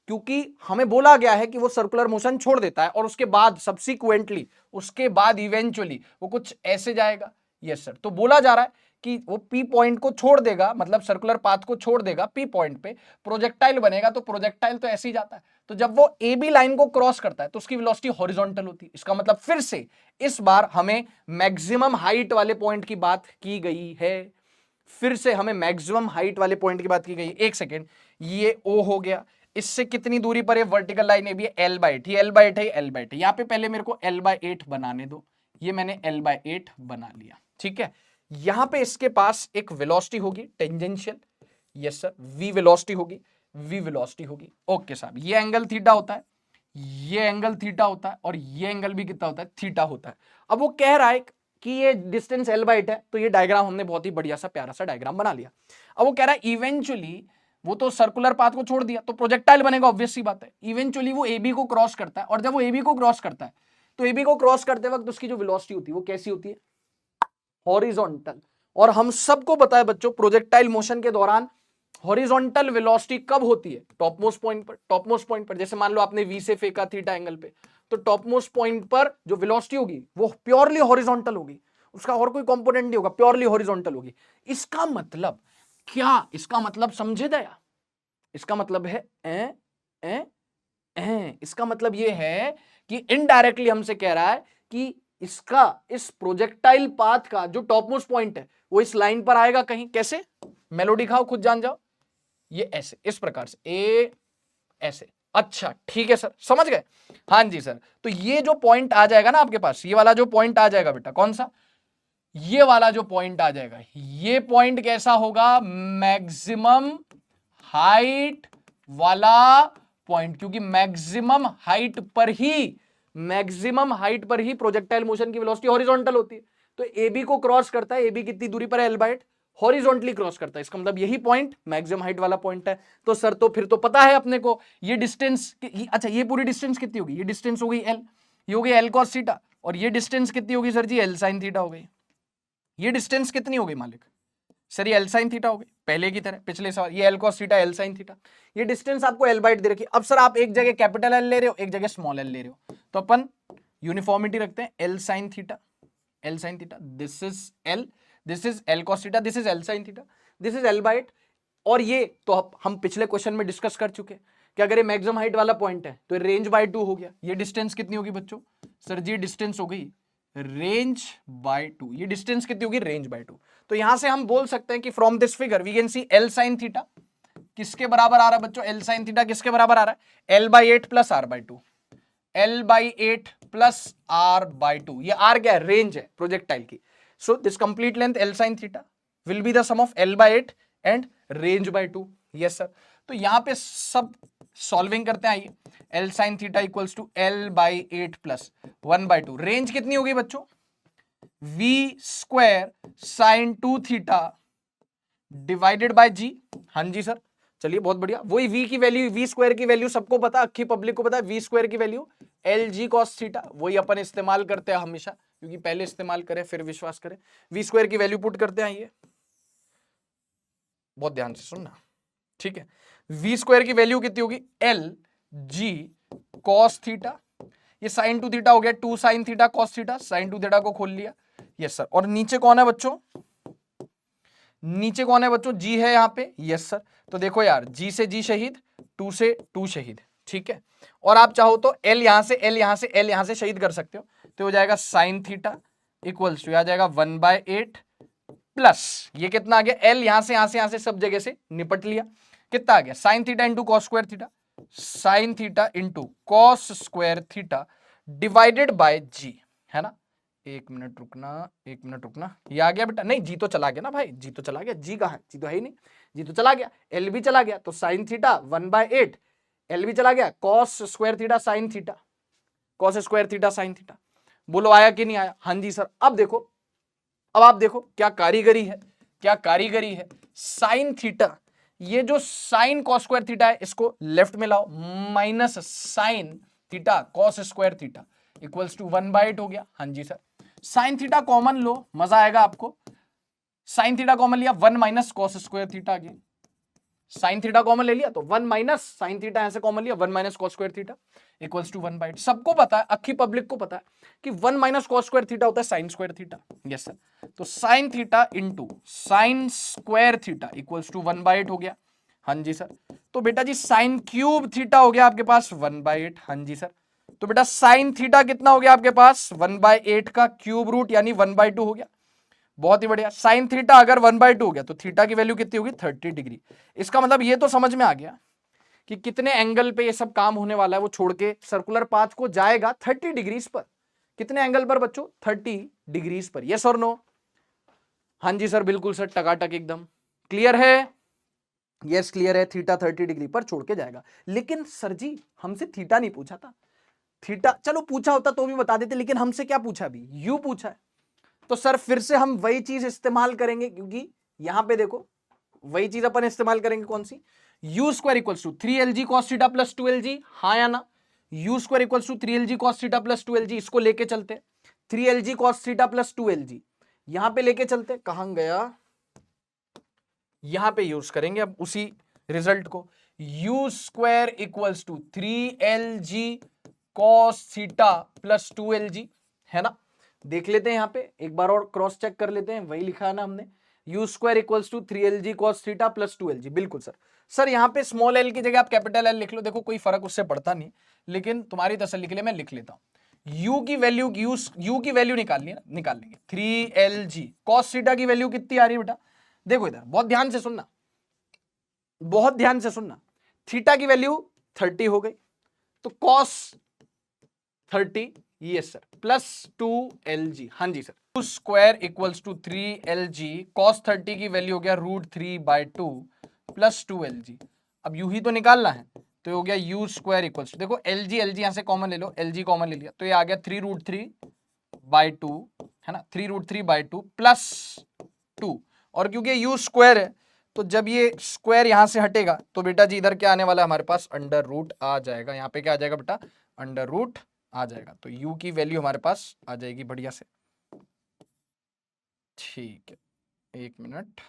क्योंकि हमें बोला गया है कि वो सर्कुलर मोशन छोड़ देता है और उसके बाद सब्सिक्वेंटली, उसके बाद इवेंचुअली वो कुछ ऐसे जाएगा। यस सर, तो बोला जा रहा है कि वो पी पॉइंट को छोड़ देगा, मतलब सर्कुलर पाथ को छोड़ देगा, पी पॉइंट पे प्रोजेक्टाइल बनेगा। तो प्रोजेक्टाइल तो ऐसे ही जाता है, तो जब वो ए बी लाइन को क्रॉस करता है तो उसकी वेलोसिटी हॉरिजॉन्टल होती है। इसका मतलब फिर से इस बार हमें मैक्सिमम हाइट वाले पॉइंट की बात की गई है, फिर से हमें मैक्सिमम हाइट वाले पॉइंट की बात की गई। एक सेकेंड, ये ओ हो गया, इससे कितनी दूरी पर है वर्टिकल लाइन ए बी है, l/8। ये l/8 है, l/8 है। यहां पे पहले मेरे को l/8 बनाने दो, ये मैंने l/8 बना लिया, ठीक है। यहां पे इसके पास एक वेलोसिटी होगी tangential, yes sir, v velocity होगी, v वेलोसिटी होगी। ओके साहब, ये एंगल थीटा होता है, ये एंगल थीटा होता है, और ये एंगल भी कितना होता है, थीटा होता है। अब वो कह रहा है कि ये डिस्टेंस l/8 है, तो ये डायग्राम हमने बहुत ही बढ़िया सा प्यारा सा डायग्राम बना लिया। अब वो कह रहा है इवेंचुअली वो तो सर्कुलर पाथ को छोड़ दिया तो प्रोजेक्टाइल बनेगा, ऑब्वियस सी बात है। इवेंचुअली वो AB को क्रॉस करता है, और जब वो AB को क्रॉस करता है तो AB को क्रॉस करते वक्त उसकी जो वेलोसिटी होती है वो कैसी होती है, हॉरिजॉन्टल। और हम सबको पता है बच्चों, प्रोजेक्टाइल मोशन के दौरान हॉरिजॉन्टल वेलोसिटी कब होती है, टॉप मोस्ट पॉइंट पर। टॉप मोस्ट पॉइंट पर जैसे मान लो आपने V से फेंका थीटा एंगल पे, तो टॉप मोस्ट पॉइंट पर जो वेलोसिटी होगी वो प्योरली हॉरिजॉन्टल होगी, उसका और कोई कंपोनेंट नहीं होगा, प्योरली हॉरिजॉन्टल होगी। इसका मतलब क्या, इसका मतलब समझे दया, इसका मतलब है इसका मतलब ये है कि इनडायरेक्टली हमसे कह रहा है कि इसका, इस प्रोजेक्टाइल पाथ का जो टॉप मोस्ट पॉइंट है वो इस लाइन पर आएगा कहीं। कैसे? मेलोडी खाओ, खुद जान जाओ। ये ऐसे, इस प्रकार से, ए ऐसे। अच्छा ठीक है सर, समझ गए? हाँ जी सर। तो ये जो पॉइंट आ जाएगा ना आपके पास, ये वाला जो पॉइंट आ जाएगा बेटा, कौन सा, ये वाला जो पॉइंट आ जाएगा, ये पॉइंट कैसा होगा, मैक्सिमम हाइट वाला पॉइंट, क्योंकि मैक्सिमम हाइट पर ही प्रोजेक्टाइल मोशन की वेलोसिटी हॉरिजॉन्टल होती है। तो AB को क्रॉस करता है, AB कितनी दूरी पर है, L/8, हॉरिजॉन्टली क्रॉस करता है, इसका मतलब यही पॉइंट मैक्सिमम हाइट वाला पॉइंट है। तो सर तो फिर तो पता है अपने को ये डिस्टेंस, अच्छा ये पूरी डिस्टेंस कितनी होगी, ये डिस्टेंस हो गई L, ये हो गई L cos थीटा, और ये डिस्टेंस कितनी होगी सर जी, L sin थीटा हो गई। ये डिस्टेंस कितनी हो गई मालिक, सर ये L sin थीटा हो गई, पहले की तरह पिछले सवाल, ये L cos theta, L sin theta, ये डिस्टेंस आपको L/8 दे रखी। अब सर आप एक जगह कैपिटल L ले रहे हो, एक जगह स्मॉल L ले रहे हो, तो अपन यूनिफॉर्मिटी रखते हैं, L sin theta, L sin theta, this is L, this is L cos theta, this is L sin theta, this is L/8। और ये तो हम पिछले क्वेश्चन में डिस्कस कर चुके कि अगर ये मैक्सिमम हाइट वाला पॉइंट है तो रेंज बाय 2 हो गया। ये डिस्टेंस कितनी होगी बच्चों, सर जी डिस्टेंस हो गई रेंज बाय 2, ये डिस्टेंस कितनी होगी, रेंज बाय 2। तो यहां से हम बोल सकते हैं कि from this figure we can see L sin theta किसके बराबर आ रहा है बच्चों, L sin थीटा किसके बराबर आ रहा है, L/8 plus R/2, L/8 plus R/2, ये R क्या है, रेंज है प्रोजेक्टाइल की। So this complete length L sin theta will be the sum of L/8 and range by 2। Yes sir, तो यहां पे सब सॉल्विंग करते हैं, आइए, L sin theta equals to L/8 plus 1/2, range कितनी होगी बच्चों, V square sine 2 theta divided by G। हाँ जी सर, चलिए बहुत बढ़िया, वही V की वैल्यू, V स्क्वायर की वैल्यू सबको पता, अक्खी पब्लिक को पता है, V स्क्वायर की वैल्यू LG cos थीटा, वही अपन इस्तेमाल करते हैं हमेशा, क्योंकि पहले इस्तेमाल करें फिर विश्वास करें। V स्क्वायर की वैल्यू पुट करते हैं, ये बहुत ध्यान से सुनना, ठीक है। V स्क्वायर की वैल्यू कितनी होगी, LG cos थीटा, ये साइन 2 थीटा हो गया, 2 sine theta cos theta, sine 2 theta को खोल लिया, यस सर। और नीचे कौन है बच्चों, नीचे कौन है बच्चों, G है यहाँ पे, यस सर। तो देखो यार, G से G शहीद, 2 से 2 शहीद, ठीक है। और आप चाहो तो L यहां से L यहां से L यहां से शहीद कर सकते हो, तो हो जाएगा साइन थीटा इक्वल्स टू आ जाएगा 1/8 प्लस ये कितना आ गया, L यहां से सब जगह से निपट लिया, कितना आ गया, sign theta into cos square theta, sign theta into cos square theta divided by G, है ना। एक मिनट रुकना, ये आ गया बेटा, नहीं जी तो चला गया ना भाई, जी तो चला गया, जी कहां है, जी तो है ही नहीं, जी तो चला गया, L भी चला गया, तो साइन थीटा 1/8, L भी चला गया, cos square theta sine theta, cos square theta sine theta, बोलो आया कि नहीं आया, हाँ जी सर। अब देखो, अब आप देखो क्या कारीगरी है, क्या कारीगरी है, साइन थीटा, ये जो साइन कॉस स्क्वायर थीटा है इसको लेफ्ट में लाओ, minus sine theta cos square theta equals to 1/8 हो गया, हाँ जी सर। साइन थीटा कॉमन लो, मजा आएगा आपको, साइन थीटा कॉमन लिया, 1 माइनस कॉस स्क्वायर थीटा, आगे साइन थीटा कॉमन ले लिया तो 1 माइनस साइन थीटा ऐसे कॉमन लिया, 1 minus cos square theta equals to 1/8। सबको पता है, अक्खी पब्लिक को पता है कि 1 माइनस कॉस स्क्वायर थीटा होता है sine square theta, yes sir. तो sine theta into sine square theta equals to 1/8 हो गया, हाँ जी सर। तो बेटा जी साइन क्यूब थीटा हो गया आपके पास 1/8, हाँ जी सर। तो बेटा साइन थीटा कितना हो गया आपके पास, 1/8 का क्यूब रूट यानी 1/2 हो गया, बहुत ही बढ़िया। साइन थीटा अगर 1/2 हो गया तो थीटा की वैल्यू कितनी होगी, 30 डिग्री। इसका मतलब ये तो समझ में आ गया कि कितने एंगल पे ये सब काम होने वाला है, वो छोड़ के सर्कुलर पाथ को जाएगा 30 डिग्रीज पर। कितने एंगल पर बच्चों, 30 डिग्रीज पर, यस और नो, हाँ जी सर बिल्कुल सर, टकाटक एकदम क्लियर है, यस क्लियर है, थीटा 30 डिग्री पर छोड़ के जाएगा। लेकिन सर जी हमसे थीटा नहीं पूछा था, थीटा चलो पूछा होता तो भी बता देते, लेकिन हमसे क्या पूछा, अभी यू पूछा है। तो सर फिर से हम वही चीज इस्तेमाल करेंगे, क्योंकि यहां पे देखो वही चीज अपन इस्तेमाल करेंगे, कौन सी, u square equals to 3LG cos theta plus 2LG, हाँ या ना, u square equals to 3LG cos theta plus 2LG, इसको लेके चलते 3LG cos theta plus 2LG, यहां पे लेके चलते, कहां गया, यहां पे यूज करेंगे अब उसी रिजल्ट को, u square equals to 3LG cos theta plus 2LG, है ना। देख लेते हैं यहां पे एक बार और क्रॉस चेक कर लेते हैं, वही लिखा है ना हमने, u square equals to 3LG cos theta plus 2LG, बिल्कुल सर। सर यहां पे स्मॉल एल की जगह आप कैपिटल एल लिख लो, देखो कोई फर्क उससे पड़ता नहीं, लेकिन तुम्हारी तसल्ली के लिए मैं लिख लेता हूं। यू की वैल्यू, यू की वैल्यू निकालनी है, निकाल लेंगे, 3LG cos थीटा की वैल्यू कितनी आ रही है बेटा, देखो इधर बहुत ध्यान से सुनना, बहुत ध्यान से सुनना, थीटा की वैल्यू 30 हो गई, तो cos 30, yes sir, plus 2LG, हाँ जी sir, two square equals to 3LG, cos 30 की वैल्यू हो गया √3/2 प्लस 2LG, अब यू ही तो निकालना है, तो ये हो गया यू स्क्वायर इक्वल्स, देखो एल जी यहाँ से कॉमन ले लो, एल जी कॉमन ले लिया तो ये आ गया 3√3/2, है ना, 3√3/2 प्लस 2, और क्योंकि यू स्क्वायर है तो जब ये स्क्वायर यहां से हटेगा तो बेटा जी इधर क्या आने वाला है हमारे पास, अंडर रूट आ जाएगा, यहाँ पे क्या आ जाएगा बेटा, अंडर रूट आ जाएगा, तो u की वैल्यू हमारे पास आ जाएगी बढ़िया से। ठीक है, 1 मिनट,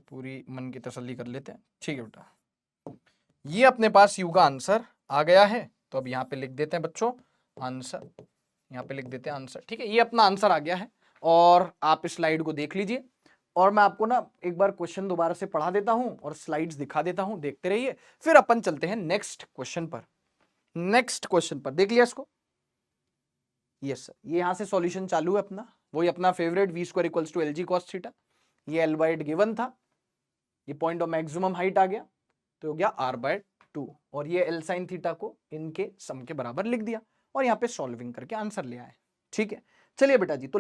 पूरी मन की तसल्ली कर लेते हैं। ठीक है बेटा, ये अपने पास u का आंसर आ गया है, तो अब यहाँ पे लिख देते हैं बच्चों आंसर, यहाँ पे लिख देते हैं आंसर। ठीक है, ये अपना आंसर आ गया है, और आप इस स्लाइड को देख लीजिए, और मैं आपको ना एक बार क्वेश्चन दोबारा से पढ़ा देता हूं और स्लाइड्स दिखा देता हूं, देखते रहिए, फिर अपन चलते हैं नेक्स्ट क्वेश्चन पर। नेक्स्ट क्वेश्चन पर देख लिया इसको, यस सर, ये यहां से सॉल्यूशन चालू है अपना, वही अपना favourite v square equals to LG cos theta, ये L बाय 8 गिवन था, ये पॉइंट ऑफ मैक्सिमम हाइट आ गया, तो हो गया r/2, और ये L साइन थीटा को इनके सम के बराबर लिख दिया, और यहाँ पे सॉल्विंग करके आंसर ले आए। ठीक है, चलिए बेटा जी, तो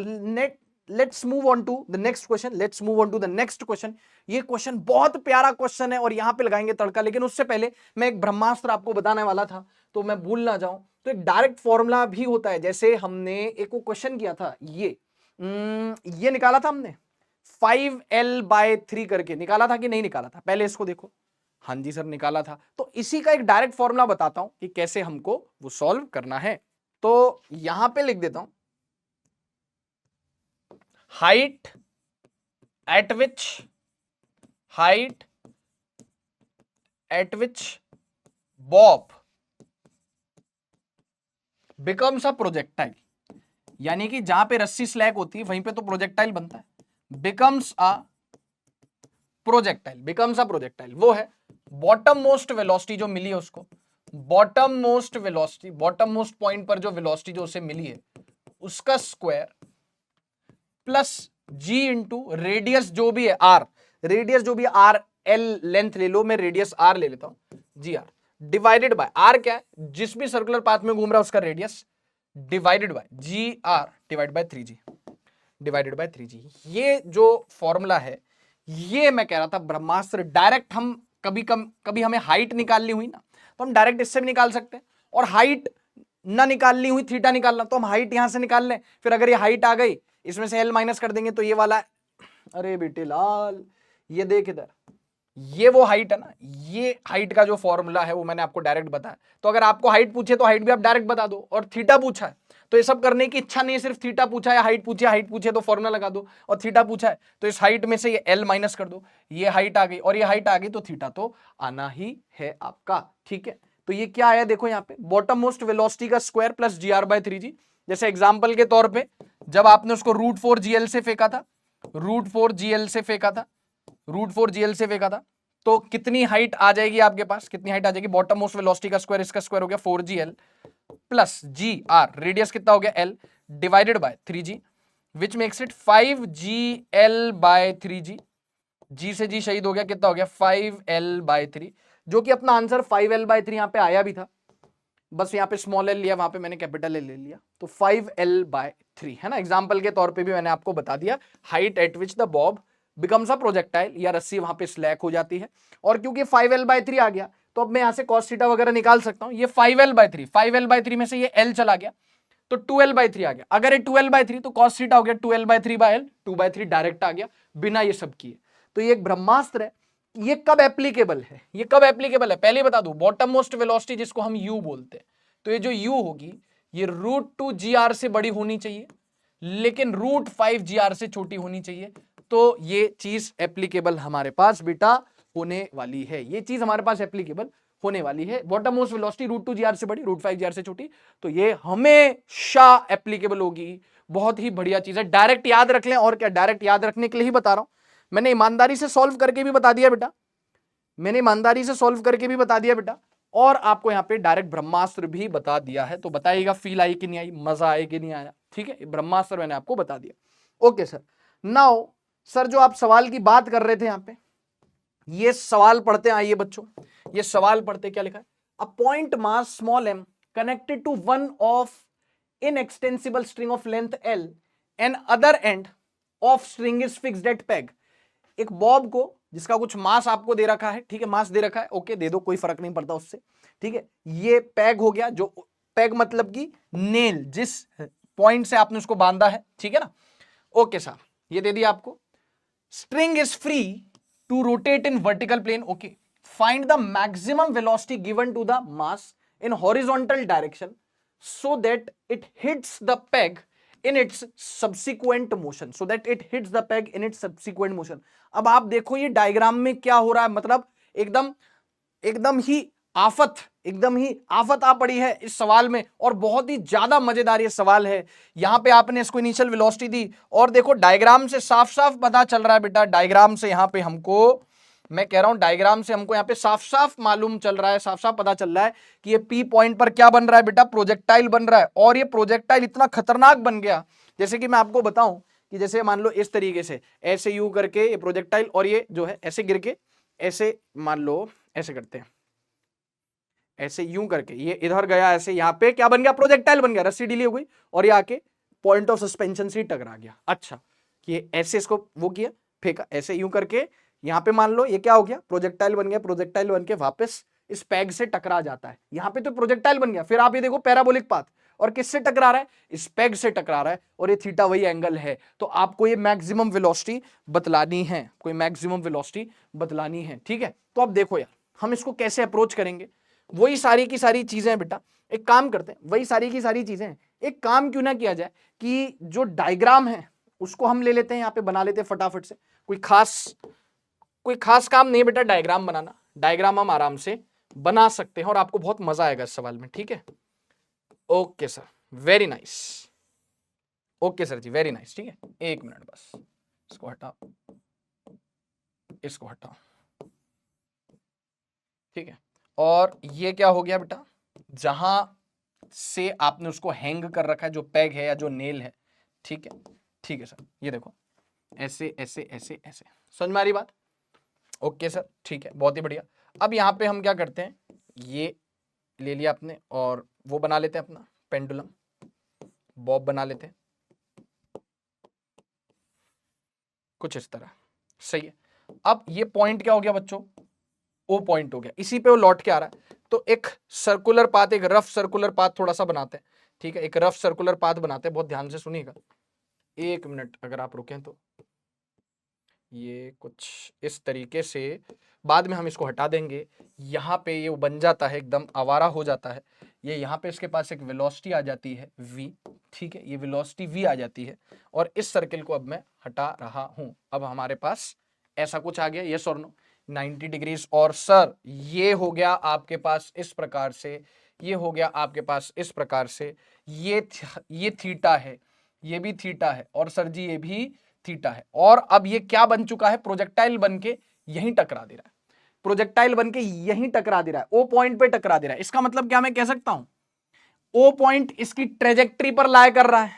let's move on to the next question, let's move on to the next question. ये क्वेश्चन बहुत प्यारा क्वेश्चन है और यहां पे लगाएंगे तड़का, लेकिन उससे पहले मैं एक ब्रह्मास्त्र आपको बताने वाला था, तो मैं भूल ना जाऊं, तो एक डायरेक्ट फॉर्मूला भी होता है, जैसे हमने एक वो क्वेश्चन किया था, ये निकाला था हमने 5L/3 करके, निकाला था कि नहीं निकाला था, पहले इसको देखो। हाँ जी सर निकाला था, तो इसी का एक डायरेक्ट फॉर्मूला बताता हूं कि कैसे हमको वो सॉल्व करना है। तो यहां पे लिख देता हूं, height at which bob becomes a projectile, यानी कि जहां पे रस्सी स्लैग होती है वहीं पे तो प्रोजेक्टाइल बनता है, becomes a projectile वो है बॉटम मोस्ट वेलोसिटी जो मिली है उसको, बॉटम मोस्ट पॉइंट पर जो वेलोसिटी जो उसे मिली है उसका स्क्वायर प्लस जी इंटू रेडियस जो भी है आर, रेडियस जो भी आर, एल लेंथ ले लो, मैं रेडियस आर ले लेता हूं, जी आर डिवाइडेड बाय आर क्या है, जिस भी सर्कुलर पाथ में घूम रहा है उसका radius, divided by g r divide by 3g, divided by 3g। ये जो फॉर्मूला है, ये मैं कह रहा था ब्रह्मास्त्र, डायरेक्ट हम कभी हमें हाइट निकालनी हुई ना, तो हम डायरेक्ट इससे भी निकाल सकते हैं, और हाइट ना निकालनी हुई, थीटा निकालना, तो हम हाइट यहां से निकाल लें, फिर अगर ये हाइट आ गई इसमें से एल माइनस कर देंगे तो ये वाला, अरे बेटे लाल, ये देख इधर, ये वो हाइट है ना, ये हाइट का जो फॉर्मूला है वो मैंने आपको डायरेक्ट बताया, तो अगर आपको हाइट पूछे तो हाइट भी आप डायरेक्ट बता दो, और थीटा पूछा है तो ये सब करने की इच्छा नहीं है, सिर्फ थीटा पूछा है, हाइट पूछे तो फॉर्मूला लगा दो, और थीटा पूछा है तो इस हाइट में से ये एल माइनस कर दो, ये हाइट आ गई और ये हाइट आ गई, तो थीटा तो आना ही है आपका। ठीक है, तो ये क्या आया देखो यहाँ पे, बॉटम मोस्ट वेलोसिटी का स्क्वायर प्लस GR/3g, जैसे एग्जाम्पल के तौर पे जब आपने उसको √4GL से फेंका था, √4GL से फेंका था, √4GL से फेंका था, तो कितनी हाइट आ जाएगी आपके पास, कितनी हाइट आ जाएगी, बॉटम मोस्ट वेलोसिटी का स्क्वायर, इसका स्क्वायर हो गया 4GL प्लस GR, रेडियस कितना हो गया L, divided by 3g, which makes it 5GL/3g, G से G शहीद हो गया, कितना हो गया 5L/3, जो कि अपना आंसर 5L/3 यहां पे आया भी था, बस यहाँ पे स्मॉल एल लिया, वहां पे मैंने कैपिटल एल ले लिया, तो 5L/3 है ना, एग्जाम्पल के तौर पे भी मैंने आपको बता दिया, height at which the Bob becomes a projectile, या रस्सी वहां पे स्लैक हो जाती है, और क्योंकि 5L/3 आ गया तो अब मैं यहां से cos थीटा वगैरह निकाल सकता हूं, ये 5L/3 में से ये L चला गया तो 2L/3 आ गया, अगर ये 2L/3 तो cos थीटा हो गया 2L/3/L, 2/3 डायरेक्ट आ गया बिना ये सब किए, तो ये एक ब्रह्मास्त्र है। ये कब एप्लीकेबल है, ये कब एप्लीकेबल है पहले बता दूं, बॉटम मोस्ट वेलोसिटी जिसको हम u बोलते हैं, तो ये जो u होगी ये √2GR से बड़ी होनी चाहिए, लेकिन √5GR से छोटी होनी चाहिए, तो ये चीज एप्लीकेबल हमारे पास बेटा होने वाली है, ये चीज हमारे पास एप्लीकेबल होने वाली है, बॉटम मोस्ट वेलोसिटी √2GR से बड़ी, √5GR से छोटी, तो ये हमेशा एप्लीकेबल होगी। बहुत ही बढ़िया चीज है, डायरेक्ट याद रख लें, और क्या डायरेक्ट याद रखने के लिए ही बता रहा हूं, मैंने ईमानदारी से सॉल्व करके भी बता दिया बेटा, मैंने ईमानदारी से सॉल्व करके भी बता दिया बेटा, और आपको यहां पे डायरेक्ट ब्रह्मास्त्र भी बता दिया है, तो बताइएगा फील आई कि नहीं आई, मजा आए कि नहीं आया। ठीक है, ब्रह्मास्त्र मैंने आपको बता दिया। ओके सर, नाउ सर जो आप सवाल की बात कर रहे थे यहां पे, ये सवाल पढ़ते हैं, आइए बच्चों ये सवाल पढ़ते, क्या लिखा है, a point mass small m connected to one of inextensible string of length L and other end of string is fixed at peg एक बॉब को जिसका कुछ मास आपको दे रखा है, ठीक है, मास दे रखा है, ओके दे दो, कोई फर्क नहीं पड़ता उससे, ठीक है। ये पैग हो गया, जो पैग मतलब कि नेल, जिस पॉइंट से आपने उसको बांधा है, ठीक है ना, ओके साहब, ये दे दिया आपको। String is free to rotate in vertical plane, okay. Find the maximum velocity given to the mass in horizontal direction so that it hits the peg in its subsequent motion, so that it hits the peg in its subsequent motion। अब आप देखो ये डायग्राम में क्या हो रहा है, मतलब एकदम एकदम ही आफत आ पड़ी है इस सवाल में, और बहुत ही ज्यादा मजेदार ये सवाल है। यहां पे आपने इसको इनिशियल वेलोसिटी दी, और देखो डायग्राम से साफ साफ पता चल रहा है बेटा, डायग्राम से यहां पे हमको, मैं कह रहा हूं डायग्राम से हमको यहां पे साफ साफ मालूम चल रहा है, साफ साफ पता चल रहा है कि ये पी पॉइंट पर क्या बन रहा है बेटा, प्रोजेक्टाइल बन रहा है। और ये प्रोजेक्टाइल इतना खतरनाक बन गया, जैसे कि मैं आपको बताऊं कि जैसे मान लो इस तरीके से ऐसे यू करके ये प्रोजेक्टाइल, और ये जो है ऐसे गिर के ऐसे, मान लो ऐसे करते हैं, ऐसे यूं करके ये इधर गया, ऐसे यहां पे क्या बन गया, प्रोजेक्टाइल बन गया, रस्सी ढीली हो गई और ये आके पॉइंट ऑफ सस्पेंशन से टकरा गया। अच्छा, कि ये ऐसे इसको वो किया, फेंका ऐसे यूं करके, यहां पे मान लो ये क्या हो गया, प्रोजेक्टाइल बन गया, प्रोजेक्टाइल बन के वापस इस पैग से टकरा जाता है, यहां पे तो प्रोजेक्टाइल बन गया। फिर आप ये देखो पैराबोलिक पाथ, और किससे टकरा रहा है, इस पैग से टकरा रहा है, और ये थीटा वही एंगल है। तो आपको ये मैक्सिमम वेलोसिटी बतलानी है, कोई मैक्सिमम वेलोसिटी बतलानी है, ठीक है। तो अब देखो यार, हम इसको कैसे अप्रोच करेंगे, वही सारी की सारी चीजें हैं बेटा। एक काम करते हैं, वही सारी की सारी चीजें हैं, एक काम क्यों ना किया जाए कि जो डायग्राम है उसको हम ले लेते हैं, यहां पे बना लेते हैं फटाफट से। कोई खास काम नहीं बेटा डायग्राम बनाना, डायग्राम हम आराम से बना सकते हैं, और आपको बहुत मजा आएगा इस सवाल में, ठीक है। Okay sir, very nice, okay sir जी, वेरी नाइस, ठीक है। एक मिनट बस, इसको हटाओ, इसको हटाओ, ठीक है। और ये क्या हो गया बेटा, जहां से आपने उसको हैंग कर रखा है, जो पैग है या जो नेल है, ठीक है, ठीक है सर। ये देखो ऐसे ऐसे ऐसे ऐसे, समझ में आ रही बात, ओके सर, ठीक है, बहुत ही बढ़िया। अब यहां पे हम क्या करते हैं, ये ले लिया आपने, और वो बना लेते हैं अपना पेंडुलम, बॉब बना लेते हैं कुछ इस तरह, सही है। अब ये पॉइंट क्या हो गया बच्चों, ओ पॉइंट हो गया, इसी पे वो लौट के आ रहा है। तो एक सर्कुलर पाथ, एक रफ सर्कुलर पाथ थोड़ा सा बनाते हैं, ठीक है, एक रफ सर्कुलर पाथ बनाते हैं, बहुत ध्यान से सुनिएगा, एक मिनट अगर आप रुकें तो। ये कुछ इस तरीके से, बाद में हम इसको हटा देंगे, यहाँ पे ये बन जाता है, एकदम आवारा हो जाता है। ये यहाँ पे इसके पास एक वेलोसिटी आ जाती है v, ठीक है, ये वेलोसिटी v आ जाती है, और इस सर्किल को अब मैं हटा रहा हूं। अब हमारे पास ऐसा कुछ आ गया, यस और नो, 90 डिग्रीज। और सर ये हो गया आपके पास इस प्रकार से, ये हो गया आपके पास इस प्रकार से, ये थीटा है, ये भी थीटा है, और सर जी ये भी थीटा है। और अब ये क्या बन चुका है, प्रोजेक्टाइल बन के यहीं टकरा दे रहा है, प्रोजेक्टाइल बन के यहीं टकरा दे रहा है, ओ पॉइंट पे टकरा दे रहा है। इसका मतलब क्या मैं कह सकता हूं, ओ पॉइंट इसकी ट्रेजेक्ट्री पर लाया कर रहा है,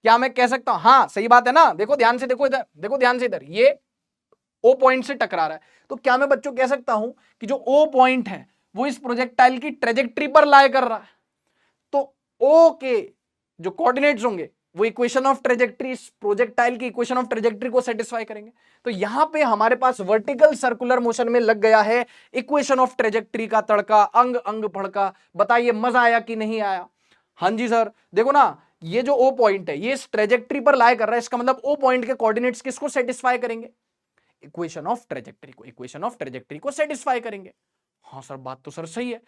क्या मैं कह सकता हूं, हाँ सही बात है ना। देखो ध्यान से, देखो इधर, देखो ध्यान से इधर, ये ओ पॉइंट से टकरा रहा है। तो क्या मैं बच्चों कह सकता हूं कि जो ओ पॉइंट है वो इस प्रोजेक्टाइल की ट्रेजेक्ट्री पर लाया कर रहा है। तो ओ के जो कोऑर्डिनेट्स होंगे वो इक्वेशन ऑफ ट्रेजेक्ट्री, प्रोजेक्टाइल की इक्वेशन ऑफ ट्रेजेक्ट्री को सेटिस्फाई करेंगे। तो यहां पे हमारे पास वर्टिकल सर्कुलर मोशन में लग गया है इक्वेशन ऑफ ट्रेजेक्ट्री का तड़का, अंग अंग फड़का। बताइए मजा आया कि नहीं आया। हाँ जी सर, देखो ना, ये जो ओ पॉइंट है ये इस ट्रेजेक्ट्री पर लाया कर रहा है, इसका मतलब ओ पॉइंट के कोऑर्डिनेट्स किसको सेटिस्फाई करेंगे, इक्वेशन ऑफ ट्रेजेक्ट्री को, इक्वेशन ऑफ ट्रेजेक्ट्री को सेटिस्फाई करेंगे। हाँ सर, बात तो सर सही है,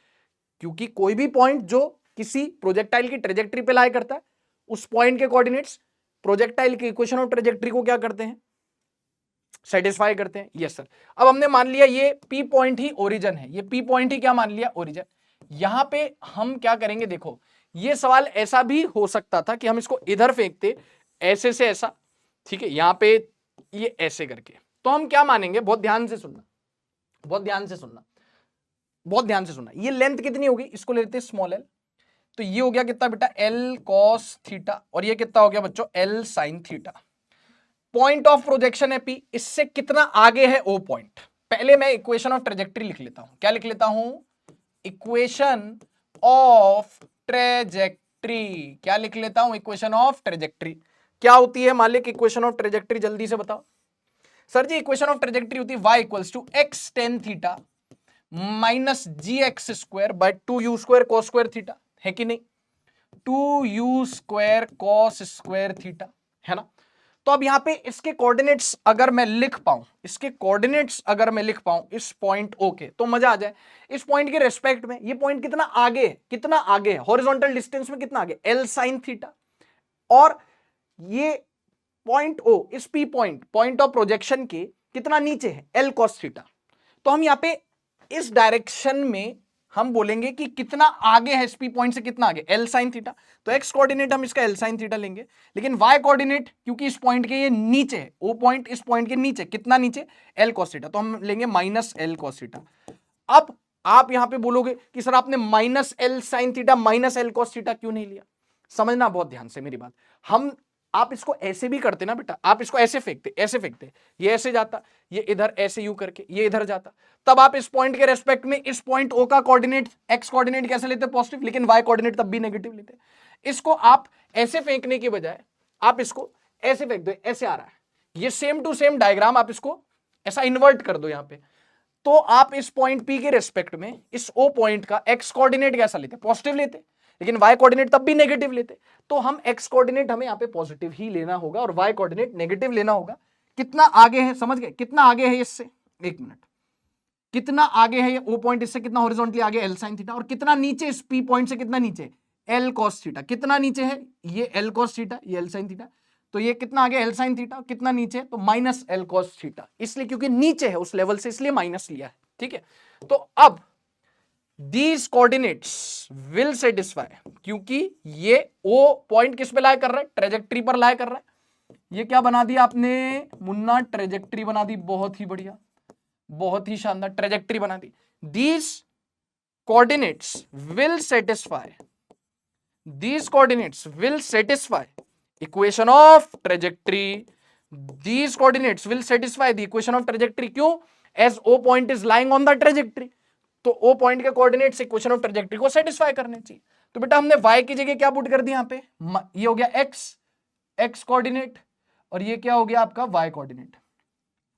क्योंकि कोई भी पॉइंट जो किसी प्रोजेक्टाइल की ट्रेजेक्ट्री पे लाई करता है, उस पॉइंट के कोऑर्डिनेट्स प्रोजेक्टाइल की इक्वेशन ऑफ ट्रेजेक्ट्री को क्या करते हैं, सेटिस्फाई करते हैं। Yes sir. अब हमने मान लिया ये पी पॉइंट ही ओरिजिन है, ये पी पॉइंट ही क्या मान लिया, ओरिजिन। यहां पे हम क्या करेंगे, देखो ये सवाल ऐसा भी हो सकता था कि हम इसको इधर फेंकते, ऐसे से ऐसा, ठीक है, यहां पे ये ऐसे करके। तो हम क्या मानेंगे, बहुत ध्यान से सुनना, बहुत ध्यान से सुनना, बहुत ध्यान से सुनना। ये लेंथ कितनी होगी, इसको ले लेते हैं स्मॉल एल। तो ये हो गया कितना बेटा, एल कॉस थीटा, और ये कितना हो गया बच्चों, L sine theta. Point of projection है पी, इससे कितना आगे है ओ पॉइंट। पहले मैं इक्वेशन ऑफ ट्रेजेक्ट्री लिख लेता हूं, क्या लिख लेता हूं, इक्वेशन ऑफ ट्रेजेक्ट्री, क्या लिख लेता हूं, इक्वेशन ऑफ ट्रेजेक्ट्री। क्या होती है मालिक इक्वेशन ऑफ ट्रेजेक्ट्री, जल्दी से बताओ। सर जी इक्वेशन ऑफ ट्रेजेक्ट्री होती है y equals to x tan theta minus g x square by 2u square cos square theta, है कि नहीं? 2u square cos square theta, है ना? तो अब यहां पे इसके कोऑर्डिनेट्स अगर मैं लिख पाऊं, इसके कोऑर्डिनेट्स अगर मैं लिख पाऊं इस पॉइंट ओ के, तो मजा आ जाए। इस पॉइंट के रेस्पेक्ट में ये पॉइंट कितना आगे है, कितना आगे है हॉरिजॉन्टल डिस्टेंस में, कितना आगे, L sin थीटा, और ये पॉइंट ओ इस पी पॉइंट ऑफ प्रोजेक्शन के कितना नीचे है, L cos थीटा। तो हम यहां पे इस डायरेक्शन में हम बोलेंगे कि कितना आगे है, एसपी पॉइंट से कितना आगे, L sin थीटा। तो एक्स कोऑर्डिनेट हम इसका L sin थीटा लेंगे, लेकिन वाई कोऑर्डिनेट क्योंकि इस पॉइंट के ये नीचे है, ओ पॉइंट इस पॉइंट के नीचे, कितना नीचे, L cos थीटा, तो हम लेंगे माइनस L cos थीटा। अब आप यहां पे बोलोगे कि सर आपने minus L sin theta minus L cos theta क्यों नहीं लिया? समझना बहुत ध्यान से मेरी बात। हम आप इसको ऐसे भी करते ना बेटा, आप इसको ऐसे फेंकते, ये ऐसे जाता, ये इधर ऐसे यू करके ये इधर जाता, तब आप इस पॉइंट के रेस्पेक्ट में इस पॉइंट ओ का कोऑर्डिनेट एक्स कोऑर्डिनेट कैसे लेते, पॉजिटिव, लेकिन वाई कोऑर्डिनेट तब भी नेगेटिव लेते। इसको आप ऐसे फेंकने की बजाय आप इसको ऐसे फेंक दो, ऐसे आ रहा है, ये सेम टू सेम डायग्राम, आप इसको ऐसा इन्वर्ट कर दो यहां पे, तो आप इस पॉइंट पी के रेस्पेक्ट में इस ओ पॉइंट का एक्स कोऑर्डिनेट कैसा लेते, पॉजिटिव लेते, लेकिन y कोऑर्डिनेट तब भी नेगेटिव लेते। तो हम x कोऑर्डिनेट हमें यहाँ पे पॉजिटिव ही लेना होगा और y कोऑर्डिनेट नेगेटिव लेना होगा। कितना आगे है, समझ गए, कितना आगे है इससे, एक मिनट, कितना आगे है ये o पॉइंट इससे, कितना हॉरिजॉन्टली आगे L sin थीटा, और कितना नीचे इस p पॉइंट से, कितना नीचे L cos थीटा, कितना नीचे है ये L cos थीटा, ये L sin थीटा, तो ये कितना आगे L sin थीटा, कितना नीचे, तो माइनस L cos थीटा, इसलिए क्योंकि नीचे है उस लेवल से, इसलिए माइनस लिया है, ठीक है। तो अब These coordinates will satisfy, क्योंकि ये O पॉइंट किस पे लाया कर रहा है, ट्रेजेक्ट्री पर लाया कर रहा है। ये क्या बना दिया आपने मुन्ना, ट्रेजेक्ट्री बना दी, बहुत ही बढ़िया, बहुत ही शानदार ट्रेजेक्ट्री बना दी। These coordinates will satisfy, these coordinates will satisfy equation of trajectory, these coordinates will satisfy the equation of trajectory, क्यों, as O point is lying on the trajectory, तो ओ पॉइंट के कोऑर्डिनेट्स इक्वेशन ऑफ ट्रैजेक्टरी को सेटिस्फाई करने चाहिए। तो बेटा हमने y की जगह क्या पुट कर दिया यहाँ पे, ये हो गया x कोऑर्डिनेट, और ये क्या हो गया आपका y coordinate,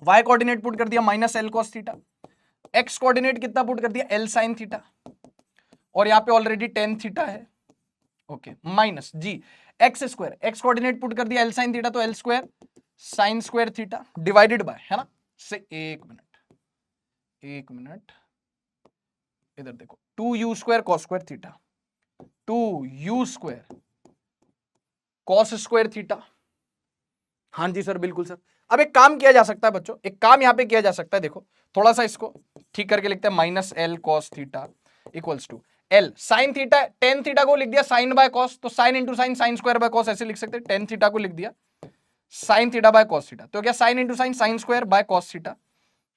y coordinate put कर दिया minus L cos theta, x coordinate कितना पुट कर दिया L sin थीटा, और यहाँ पे ऑलरेडी tan थीटा है, okay, minus g x square, x coordinate put कर दिया L sin थीटा, तो L square sin square theta divided by, है ना, से एक मिनट इधर देखो, 2u square cos square theta, 2u square cos square theta, हाँ जी सर बिल्कुल सर। अब एक काम किया जा सकता है बच्चों, एक काम यहां पे किया जा सकता है, देखो थोड़ा सा इसको ठीक करके लिखते हैं, minus L cos theta equals to L sin theta, tan theta को लिख दिया साइन बाय cos, तो sine into sine, sine square by cos ऐसे लिख सकते हैं, tan थीटा को लिख दिया sine theta by cos theta, तो क्या sign into sine, sine square by cos theta,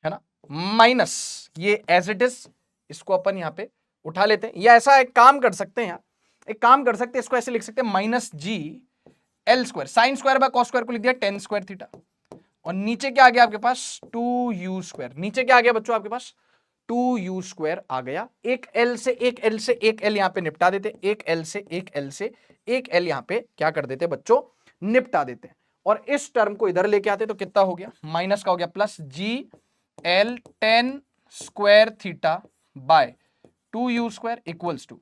है ना, माइनस ये एज इट इज, इसको अपन यहाँ पे उठा लेते हैं, या ऐसा एक काम कर सकते हैं, यहाँ एक काम कर सकते हैं, इसको ऐसे लिख सकते हैं, minus G L square, sine square by cos square को लिख दिया tan स्क्वायर थीटा, और नीचे क्या आ गया आपके पास 2u स्क्वायर, नीचे क्या आ गया बच्चों आपके पास 2u स्क्वायर आ गया, एक L से एक L से एक L यहाँ पे निपटा देते, एक L से एक L से एक L यहाँ पे क्या कर देते बच्चों, निपटा देते, और इस टर्म को इधर लेके आते, तो कितना हो गया, माइनस का हो गया plus g L tan square theta by 2u square equals to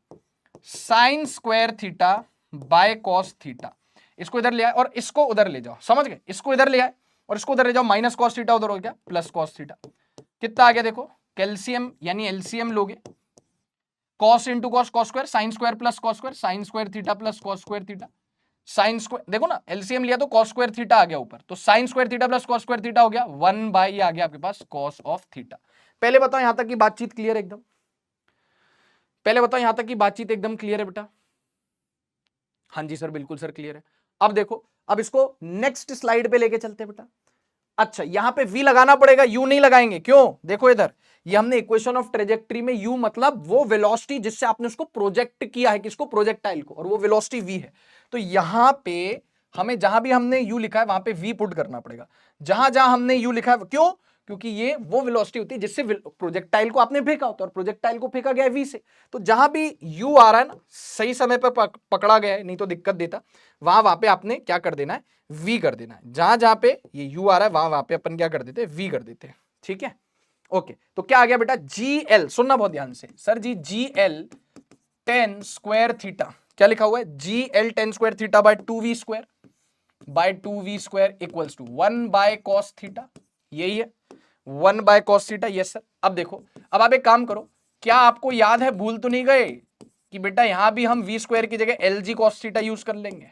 sine square theta by cos theta, इसको इधर ले आए और इसको उधर ले जाओ, समझ गए, इसको इधर ले आए और इसको उधर ले जाओ, माइनस कॉस थीटा उधर हो गया प्लस कॉस थीटा, कितना आ गया देखो, कैल्शियम यानी एलसीएम लोगे, cos into cos cos square, sine square plus cos square, sine square theta plus cos square theta, sine square देखो ना, एलसीएम लिया तो कॉस स्क्वायर थीटा आ गया ऊपर, तो sign square theta plus cos square theta हो गया 1 बाय ये आ गया आपके पास कॉस ऑफ थीटा। पहले बताओ यहां तक की बातचीत क्लियर एकदम, पहले बताओ यहां तक की बातचीत एकदम क्लियर है बेटा, हाँ जी सर बिल्कुल सर क्लियर है। अब देखो, अब इसको नेक्स्ट स्लाइड पे लेके चलते बेटा। अच्छा यहां पे v लगाना पड़ेगा, u नहीं लगाएंगे, क्यों, देखो इधर ये हमने इक्वेशन ऑफ ट्रेजेक्टरी में u मतलब वो वेलोसिटी जिससे आपने उसको प्रोजेक्ट किया है, किसको, प्रोजेक्टाइल को, और वो वेलोसिटी v है, तो यहां पे हमें जहां भी हमने u लिखा है वहां पे v पुट करना पड़ेगा, जहां जहां हमने u लिखा है, क्यों, क्योंकि ये वो वेलोसिटी होती है जिससे प्रोजेक्टाइल को आपने फेंका होता है और प्रोजेक्टाइल को फेंका गया है v से। तो जहां भी u आ रहा है ना, सही समय पर पकड़ा गया है, नहीं तो दिक्कत देता, वहां पे आपने क्या कर देना है, v कर देना है। जहां जहां पे ये u आ रहा है वहां पे अपन क्या कर देते हैं, v कर देते हैं। ठीक है, ओके। तो क्या आ गया बेटा, GL, सुनना बहुत ध्यान से सर जी, GL tan स्क्वायर थीटा, क्या लिखा हुआ है, GL tan square theta by 2v square by 2v square equals to 1 by cos theta, यही है 1 by cos theta. Yes sir. अब देखो, अब आप एक काम करो, क्या आपको याद है, भूल तो नहीं गए कि बेटा यहां भी हम v स्क्वायर की जगह LG cos थीटा यूज कर लेंगे।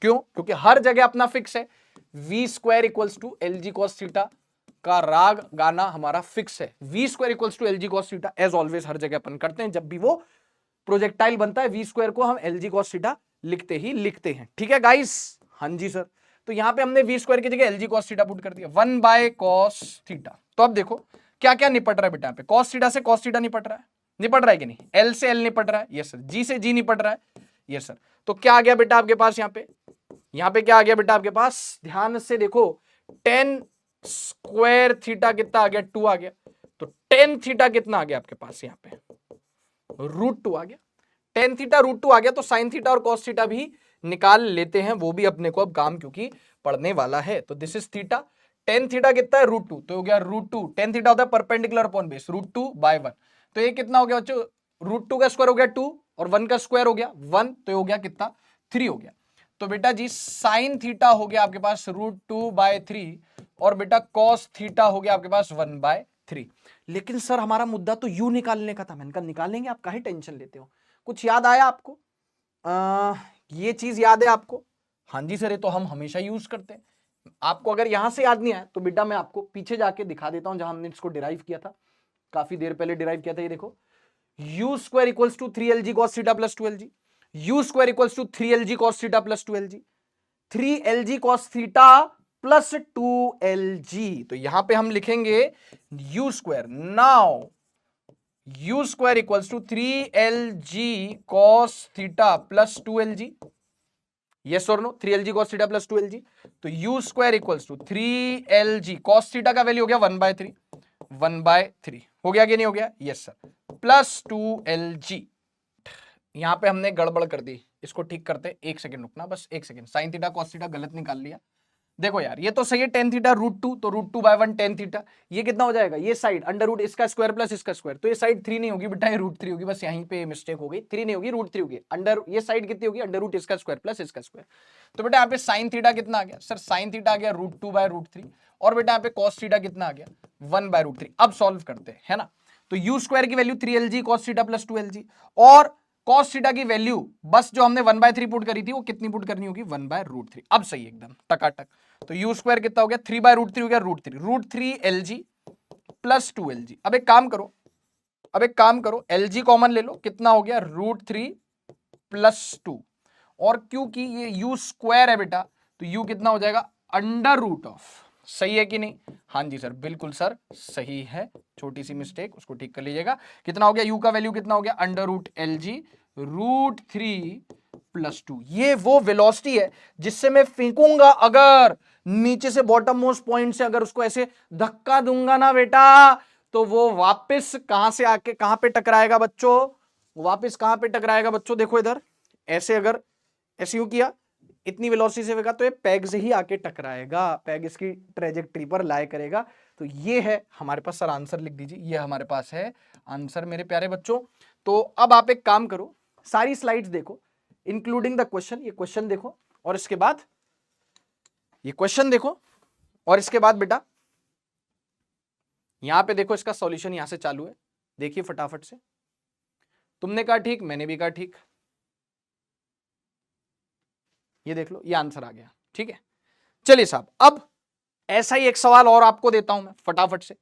क्यों? क्योंकि हर जगह अपना फिक्स है, v square equals to LG cos theta का राग गाना हमारा फिक्स है, v square equals to LG cos theta, as always हर जगह अपन करते हैं, जब भी वो प्रोजेक्टाइल बनता है v स्क्वायर को हम LG cos थीटा लिखते ही लिखते हैं। ठीक है गाइस, हाँ जी सर। तो यहां पे हमने v स्क्वायर की जगह LG cos थीटा पुट कर दिया, 1 बाय cos थीटा। तो अब देखो क्या क्या निपट रहा है बेटा, पे cos थीटा से cos थीटा निपट रहा है कि नहीं, L से L निपट रहा है, यस सर, G से G निपट रहा है, यस सर। तो क्या आ गया बेटा आपके पास, यहां पे क्या आ गया बेटा आपके पास, ध्यान से देखो, tan स्क्वायर थीटा कितना आ गया, 2 आ गया। तो tan थीटा कितना आ गया आपके पास, यहां पे √2 आ गया। tan थीटा √2 आ गया, तो sin थीटा और cos थीटा भी निकाल लेते हैं, वो भी अपने को अब काम क्योंकि पढ़ने वाला है। तो this is theta, tan theta कितना है, √2, तो हो गया √2, tan थीटा होता है परपेंडिकुलर अपॉन बेस, √2 बाय 1। तो ये कितना हो गया बच्चों, √2 का स्क्वायर हो गया 2 और 1 का स्क्वायर हो गया 1, तो हो गया कितना, 3 हो गया। तो बेटा जी sin थीटा हो गया आपके पास √2 बाय 3 और बेटा cos थीटा हो गया आपके पास 1 बाय 3। लेकिन सर हमारा मुद्दा तो u निकालने का था। मैंने कहा निकालेंगे, आप काहे टेंशन लेते हो। कुछ याद आया आपको, ये चीज याद है आपको? हाँ जी सर, ये तो हम हमेशा यूज करते हैं। आपको अगर यहां से याद नहीं आया तो बेटा मैं आपको पीछे जाके दिखा देता हूं, जहां हमने इसको डिराइव किया था, काफी देर पहले डिराइव किया था। ये देखो, u square equals to 3LG cos theta plus 2LG, u square equals to 3LG cos theta plus 2LG, 3LG cos theta plus 2LG। तो यहां पे हम लिखेंगे u square, now u square equals to 3LG cos theta plus 2LG, yes और no, 3LG cos theta plus 2LG। तो u square equals to 3LG cos theta का वैल्यू हो गया 1/3, 1/3 हो गया कि नहीं हो गया, यस सर, प्लस 2LG। यहां पे हमने गड़बड़ कर दी, इसको ठीक करते, एक सेकंड रुकना, बस एक second. sin theta cos theta गलत निकाल लिया। देखो यार, ये तो सही है, tan थीटा √2, तो √2 बाय 1 tan थीटा, ये कितना हो जाएगा, ये साइड अंडर रूट इसका स्क्वायर प्लस इसका स्क्वायर, तो ये साइड 3 नहीं होगी बेटा, ये √3 होगी, बस यहीं पे मिस्टेक हो गई, 3 नहीं होगी, √3 होगी। अंडर ये साइड कितनी होगी, अंडर रूट इसका स्क्वायर प्लस इसका स्क्वायर। तो बेटा यहाँ पे sin थीटा कितना आ गया सर, sin थीटा आ गया √2 बाय √3, और बेटा यहाँ पे cos थीटा कितना आ गया 1 बाय √3। अब सॉल्व करते हैं, है ना। तो u स्क्वायर की value 3LG cos theta plus 2LG, और cos थीटा की वैल्यू बस जो हमने 1/3 पुट करी थी वो कितनी पुट करनी होगी, 1 बाय √3। अब सही एकदम टकाटक। तो u स्क्वायर कितना हो गया, 3 बाय √3 हो गया, √3 LG प्लस 2LG। अब एक काम करो, LG कॉमन ले लो, कितना हो गया √3 प्लस 2, और क्योंकि ये u स्क्वायर है बेटा, तो u कितना हो जाएगा अंडर रूट ऑफ, सही है कि नहीं, हाँ जी सर, बिल्कुल सर सही है, छोटी सी मिस्टेक उसको ठीक कर लीजिएगा। कितना हो गया, u का वैल्यू कितना हो गया अंडर रूट LG √3 प्लस 2। ये वो वेलोसिटी है जिससे मैं फेंकूंगा, अगर नीचे से बॉटम मोस्ट पॉइंट से अगर उसको ऐसे धक्का दूंगा ना बेटा, तो वो वापस कहां से आके कहां पे टकराएगा बच्चों, वापस कहां पे टकराएगा बच्चों, देखो इधर, ऐसे अगर ऐसे यूं किया, इतनी वेलोसिटी से फेंका, तो ये पैग से ही आके टकराएगा, पैग इसकी ट्रेजेक्टरी पर लाए करेगा। तो ये है हमारे पास, सर आंसर लिख दीजिए, ये हमारे पास है आंसर मेरे प्यारे बच्चों। तो अब आप एक काम करो, सारी स्लाइड्स देखो इंक्लूडिंग द क्वेश्चन, ये क्वेश्चन देखो और इसके बाद ये क्वेश्चन देखो, और इसके बाद बेटा यहां पे देखो, इसका सॉल्यूशन यहां से चालू है, देखिए फटाफट से। तुमने कहा ठीक, मैंने भी कहा ठीक, ये देख लो, ये आंसर आ गया, ठीक है। चलिए साहब, अब ऐसा ही एक सवाल और आपको देता हूं मैं फटाफट से।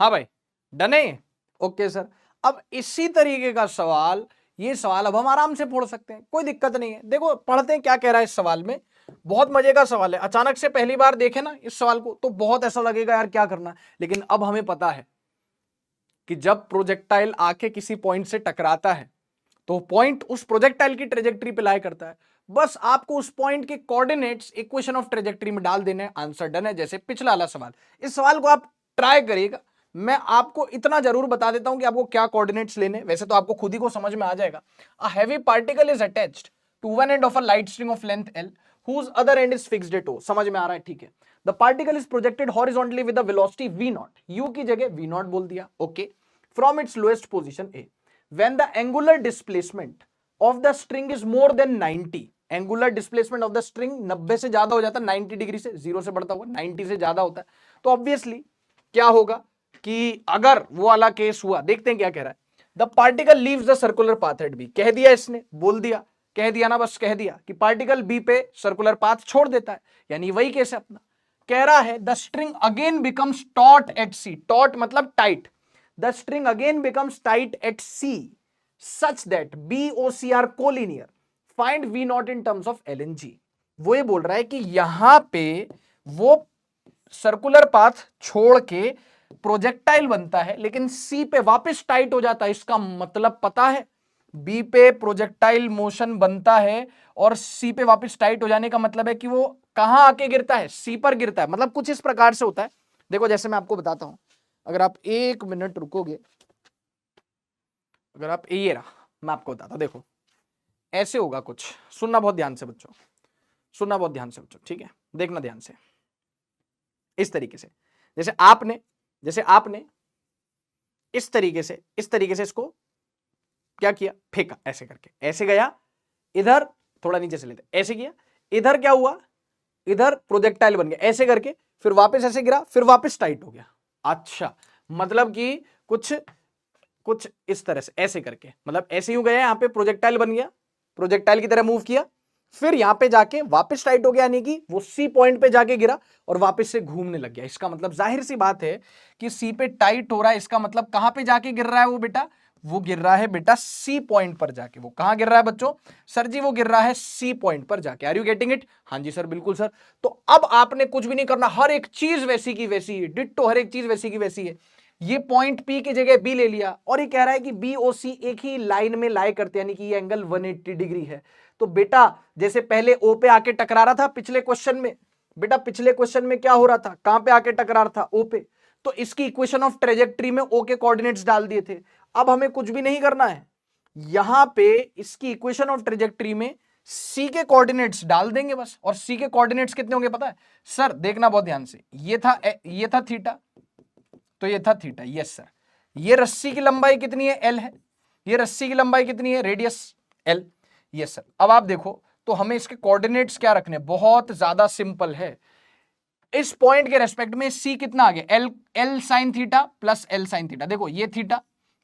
हाँ भाई, डन है, ओके सर। अब इसी तरीके का सवाल, ये सवाल अब हम आराम से पढ़ सकते हैं, कोई दिक्कत नहीं है। देखो पढ़ते हैं क्या कह रहा है इस सवाल में, बहुत मजे का सवाल है। अचानक से पहली बार देखे ना इस सवाल को तो बहुत ऐसा लगेगा यार क्या करना है, लेकिन अब हमें पता है कि जब प्रोजेक्टाइल आके किसी पॉइंट से टकराता है तो पॉइंट उस प्रोजेक्टाइल की ट्रेजेक्टरी पे लाई करता है, बस आपको उस पॉइंट के कोऑर्डिनेट्स इक्वेशन ऑफ ट्रेजेक्टरी में डाल देने, आंसर डन है। जैसे पिछला वाला सवाल, इस सवाल को आप ट्राई करिएगा। मैं आपको इतना जरूर बता देता हूं कि आपको क्या कोऑर्डिनेट्स लेने, वैसे तो आपको खुद ही को समझ में आ जाएगा। A heavy particle is attached to one end of a light string of length l whose other end is fixed at o, समझ में आ रहा है, ठीक है। The particle is projected horizontally with the velocity v0, u की जगह v0 बोल दिया, okay, from its lowest position a, when the angular displacement of the string is more than 90, angular displacement of the string 90 से ज्यादा हो जाता है, 90 डिग्री से, 0 से बढ़ता हुआ 90 से ज्यादा होता है, तो ऑब्वियसली क्या होगा कि अगर वो वाला केस हुआ, देखते हैं क्या कह रहा है। The particle leaves the circular path at B, कह दिया इसने, बोल दिया, कह दिया ना, बस कह दिया कि पार्टिकल बी पे सर्कुलर पाथ छोड़ देता है, यानी वही केस है अपना। कह रहा है the string again becomes taut at C, taut मतलब tight, the string again becomes tight at C such that B O C R collinear, find v not in terms of L N G. वो ये बोल रहा है कि यहां पे वो सर्कुलर पाथ छोड़ के प्रोजेक्टाइल बनता है, लेकिन सी पे वापस टाइट हो जाता है। इसका मतलब पता है, बी पे प्रोजेक्टाइल मोशन बनता है और सी पे वापस टाइट हो जाने का मतलब है कि वो कहां आके गिरता है, सी पर गिरता है। मतलब कुछ इस प्रकार से होता है। देखो जैसे मैं आपको बताता हूं, अगर आप 1 मिनट रुकोगे, अगर आप ये रहा, मैं आपको बताता हूं, देखो ऐसे होगा कुछ, सुनना बहुत ध्यान से बच्चों, सुनना बहुत ध्यान से बच्चों, ठीक है, देखना ध्यान से। इस तरीके से, जैसे आपने इस तरीके से इसको क्या किया, फेंका ऐसे करके, ऐसे गया इधर, थोड़ा नीचे से लेते, ऐसे किया, इधर क्या हुआ, इधर प्रोजेक्टाइल बन गया ऐसे करके, फिर वापस ऐसे गिरा, फिर वापस टाइट हो गया। अच्छा, मतलब कि कुछ इस तरह से ऐसे करके, मतलब ऐसे यूं गया, यहां पे प्रोजेक्टाइल बन गया, प्रोजेक्टाइल की तरह मूव किया, फिर यहां पे जाके वापस टाइट हो गया, यानी कि वो सी पॉइंट पे जाके गिरा और वापस से घूमने लग गया। इसका मतलब जाहिर सी बात है कि सी पे टाइट हो रहा है, इसका मतलब कहां पे जाके गिर रहा है वो बेटा, वो गिर रहा है बेटा सी पॉइंट पर जाके। वो कहां गिर रहा है बच्चों, सर जी वो गिर रहा है सी पॉइंट पर जाके। Are you getting it? हाँ जी सर, बिल्कुल सर। तो अब आपने कुछ भी नहीं करना, हर एक चीज वैसी की वैसी है, डिट्टो हर एक चीज वैसी की वैसी है। ये पॉइंट पी की जगह बी ले लिया, और ये कह रहा है कि बी ओ सी एक ही लाइन में लाई करते हैं, यानी कि ये एंगल 180 डिग्री है। तो बेटा जैसे पहले ओ पे आके टकरा रहा था पिछले क्वेश्चन में, बेटा पिछले क्वेश्चन में क्या हो रहा था, कहां पे आके टकरा रहा था, ओ पे, तो इसकी इक्वेशन ऑफ ट्रेजेक्टरी में ओ के कोऑर्डिनेट्स डाल दिए थे। अब हमें कुछ भी नहीं करना है, यहां पे इसकी इक्वेशन ऑफ ट्रेजेक्टरी में सी के कोऑर्डिनेट्स डाल देंगे बस। और सी के कोऑर्डिनेट्स कितने होंगे पता है सर, देखना बहुत ध्यान से, ये था थीटा, तो ये था थीटा, यस सर। ये रस्सी की लंबाई कितनी है, एल है, ये रस्सी की लंबाई कितनी है, रेडियस एल, यस सर। अब आप देखो तो हमें इसके कोऑर्डिनेट्स क्या रखने, बहुत ज्यादा सिंपल है। इस पॉइंट के रेस्पेक्ट में सी कितना आ गया, L sine theta plus L sine theta. देखो ये थीटा,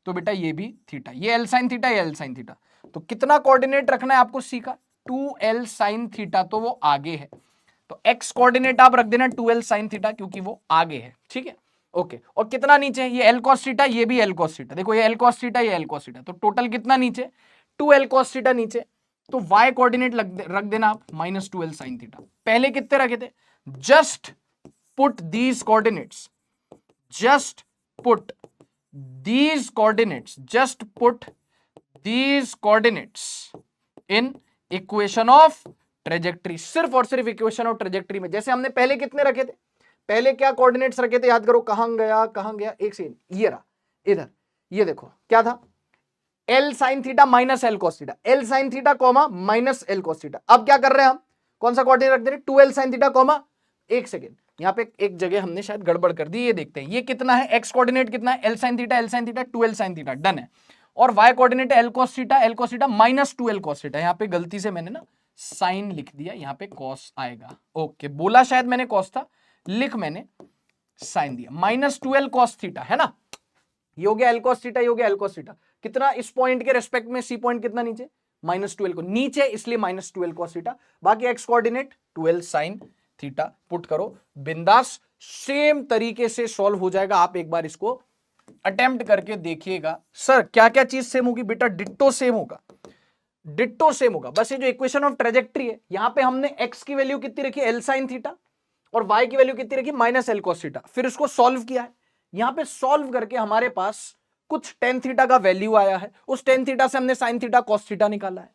तो बेटा ये भी थीटा, ये एल साइन थीटा, ये एल साइन थीटा। तो कितना कोऑर्डिनेट रखना है आपको सी का, 2l साइन थीटा, तो वो आगे है। तो x कोऑर्डिनेट आप रख देना 2l साइन थीटा, क्योंकि वो आगे है, ठीक है, ओके। और कितना नीचे, ये l cos थीटा, ये भी l cos थीटा। देखो ये l cos थीटा, ये l cos थीटा, तो टोटल कितना नीचे, 2l cos थीटा नीचे। तो y कोऑर्डिनेट रख देना आप -2l साइन थीटा। पहले कितने रखे थे, just put these coordinates, just put these coordinates, just put these coordinates in equation of trajectory, सिर्फ और सिर्फ इक्वेशन ऑफ ट्रेजेक्टरी में। जैसे हमने पहले कितने रखे थे, पहले क्या कोऑर्डिनेट्स रखे थे, याद करो, कहां गया, एक सेकंड, ये रहा इधर, ये देखो क्या था, L sine theta minus L cos theta, L sine theta comma minus L cos theta. अब क्या कर रहे हैं हम, कौन सा कोऑर्डिनेट रख दे रहे, 2l साइन थीटा कॉमा, एक सेकंड, यहां पे एक जगह हमने शायद गड़बड़ कर दी, ये देखते हैं, ये कितना है, एक्स कोऑर्डिनेट कितना है, L sine theta 2l sine theta, done है। और y coordinate L cos theta minus 2l cos theta. यहां पे गलती से मैंने ना साइन लिख दिया, यहां पे cos आएगा, ओके, बोला शायद मैंने cos था, लिख मैंने साइन दिया, -2l cos थीटा, है ना, ये हो गया l cos थीटा, ये हो गया l cos थीटा। कितना इस पॉइंट के रेस्पेक्ट में, सी पॉइंट कितना नीचे, -2l को नीचे, इसलिए -2l cos थीटा। बाकी x coordinate 2l sine theta put करो, बिंदास, सेम तरीके से सॉल्व हो जाएगा। आप एक बार इसको अटेम्प्ट करके देखिएगा। सर क्या क्या चीज सेम होगी, बेटा डिट्टो सेम होगा, डिट्टो सेम होगा। बस ये जो इक्वेशन ऑफ ट्रेजेक्टरी है, यहां पे हमने x की वैल्यू कितनी रखी, एल साइन थीटा, और y की वैल्यू कितनी रखी, -l cos थीटा। फिर उसको सॉल्व किया है, यहां पे सॉल्व करके हमारे पास कुछ tan थीटा का वैल्यू आया है, उस tan थीटा से हमने sin थीटा cos थीटा निकाला है।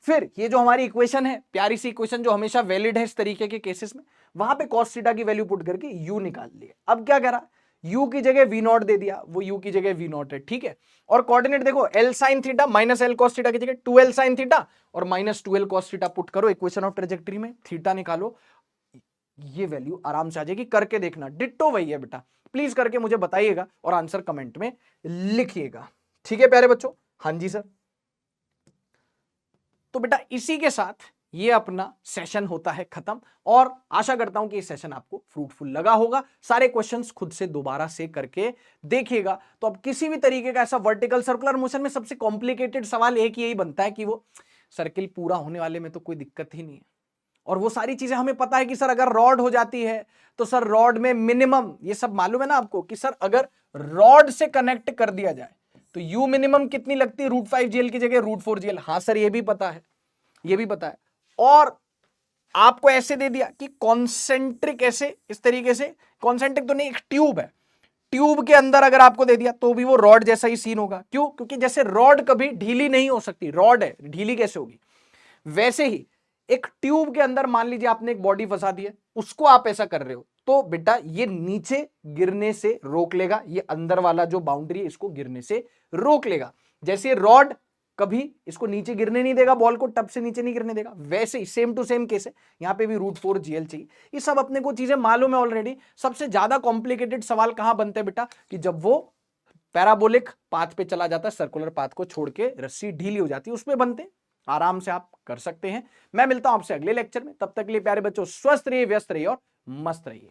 फिर ये जो हमारी इक्वेशन है, प्यारी सी इक्वेशन जो हमेशा वैलिड है इस तरीके के केसेस में, वहां पे cos थीटा की वैल्यू पुट करके u निकाल लिया। अब क्या करा, u की जगह v नॉट दे दिया, वो u की जगह v नॉट है, ठीक है। और कोऑर्डिनेट देखो l sin theta minus l cos theta की जगह 2l sin थीटा और minus 2l cos theta put करो इक्वेशन ऑफ ट्रेजेक्टरी में, थीटा निकालो, ये वैल्यू आराम से आ जाएगी। करके देखना, डिट्टो वही है बेटा, प्लीज करके मुझे बताइएगा और आंसर कमेंट में लिखिएगा, ठीक है प्यारे बच्चों। हाँ जी सर। तो बेटा इसी के साथ ये अपना सेशन होता है खत्म, और आशा करता हूं कि ये सेशन आपको फ्रूटफुल लगा होगा। सारे क्वेश्चंस खुद से दोबारा से करके देखिएगा। तो अब किसी भी तरीके का ऐसा वर्टिकल सर्कुलर मोशन में सबसे कॉम्प्लिकेटेड सवाल एक यही बनता है कि वो सर्किल पूरा होने वाले में तो कोई दिक्कत ही नहीं है, और वो सारी चीजें हमें पता है कि सर अगर रॉड हो जाती है तो सर रॉड में मिनिमम, ये सब मालूम है ना आपको कि सर अगर रॉड से कनेक्ट कर दिया जाए तो यू मिनिमम कितनी लगती है, √5GL की जगह √4GL। हाँ सर ये भी पता है, ये भी पता है। और आपको ऐसे दे दिया कि कॉन्सेंट्रिक, ऐसे इस तरीके से, कॉन्सेंट्रिक तो नहीं, एक ट्यूब है, ट्यूब के अंदर अगर आपको दे दिया तो भी वो रॉड जैसा ही सीन होगा। क्यों? क्योंकि जैसे रॉड कभी ढीली नहीं हो सकती, रॉड है, ढीली कैसे होगी, वैसे ही एक ट्यूब के अंदर मान लीजिए आपने एक बॉडी फंसा दी है, उसको आप ऐसा कर रहे हो तो बेटा ये नीचे गिरने से रोक लेगा, ये अंदर वाला जो बाउंड्री है इसको गिरने से रोक लेगा। जैसे रॉड कभी इसको नीचे गिरने नहीं देगा, बॉल को टब से नीचे नहीं गिरने देगा, वैसे ही सेम टू सेम केस है, यहां पे भी √4GL चाहिए। ये सब अपने को चीजें मालूम है ऑलरेडी। सबसे ज्यादा कॉम्प्लिकेटेड सवाल कहां बनते हैं बेटा, कि जब वो पैराबोलिक पाथ पे चला जाता है, सर्कुलर पाथ को छोड़ के रस्सी ढीली हो जाती है, उसमें बनते हैं। आराम से आप कर सकते हैं। मैं मिलता हूं आपसे अगले लेक्चर में, तब तक के लिए प्यारे बच्चों स्वस्थ रहिए, व्यस्त रहिए और मस्त रहिए।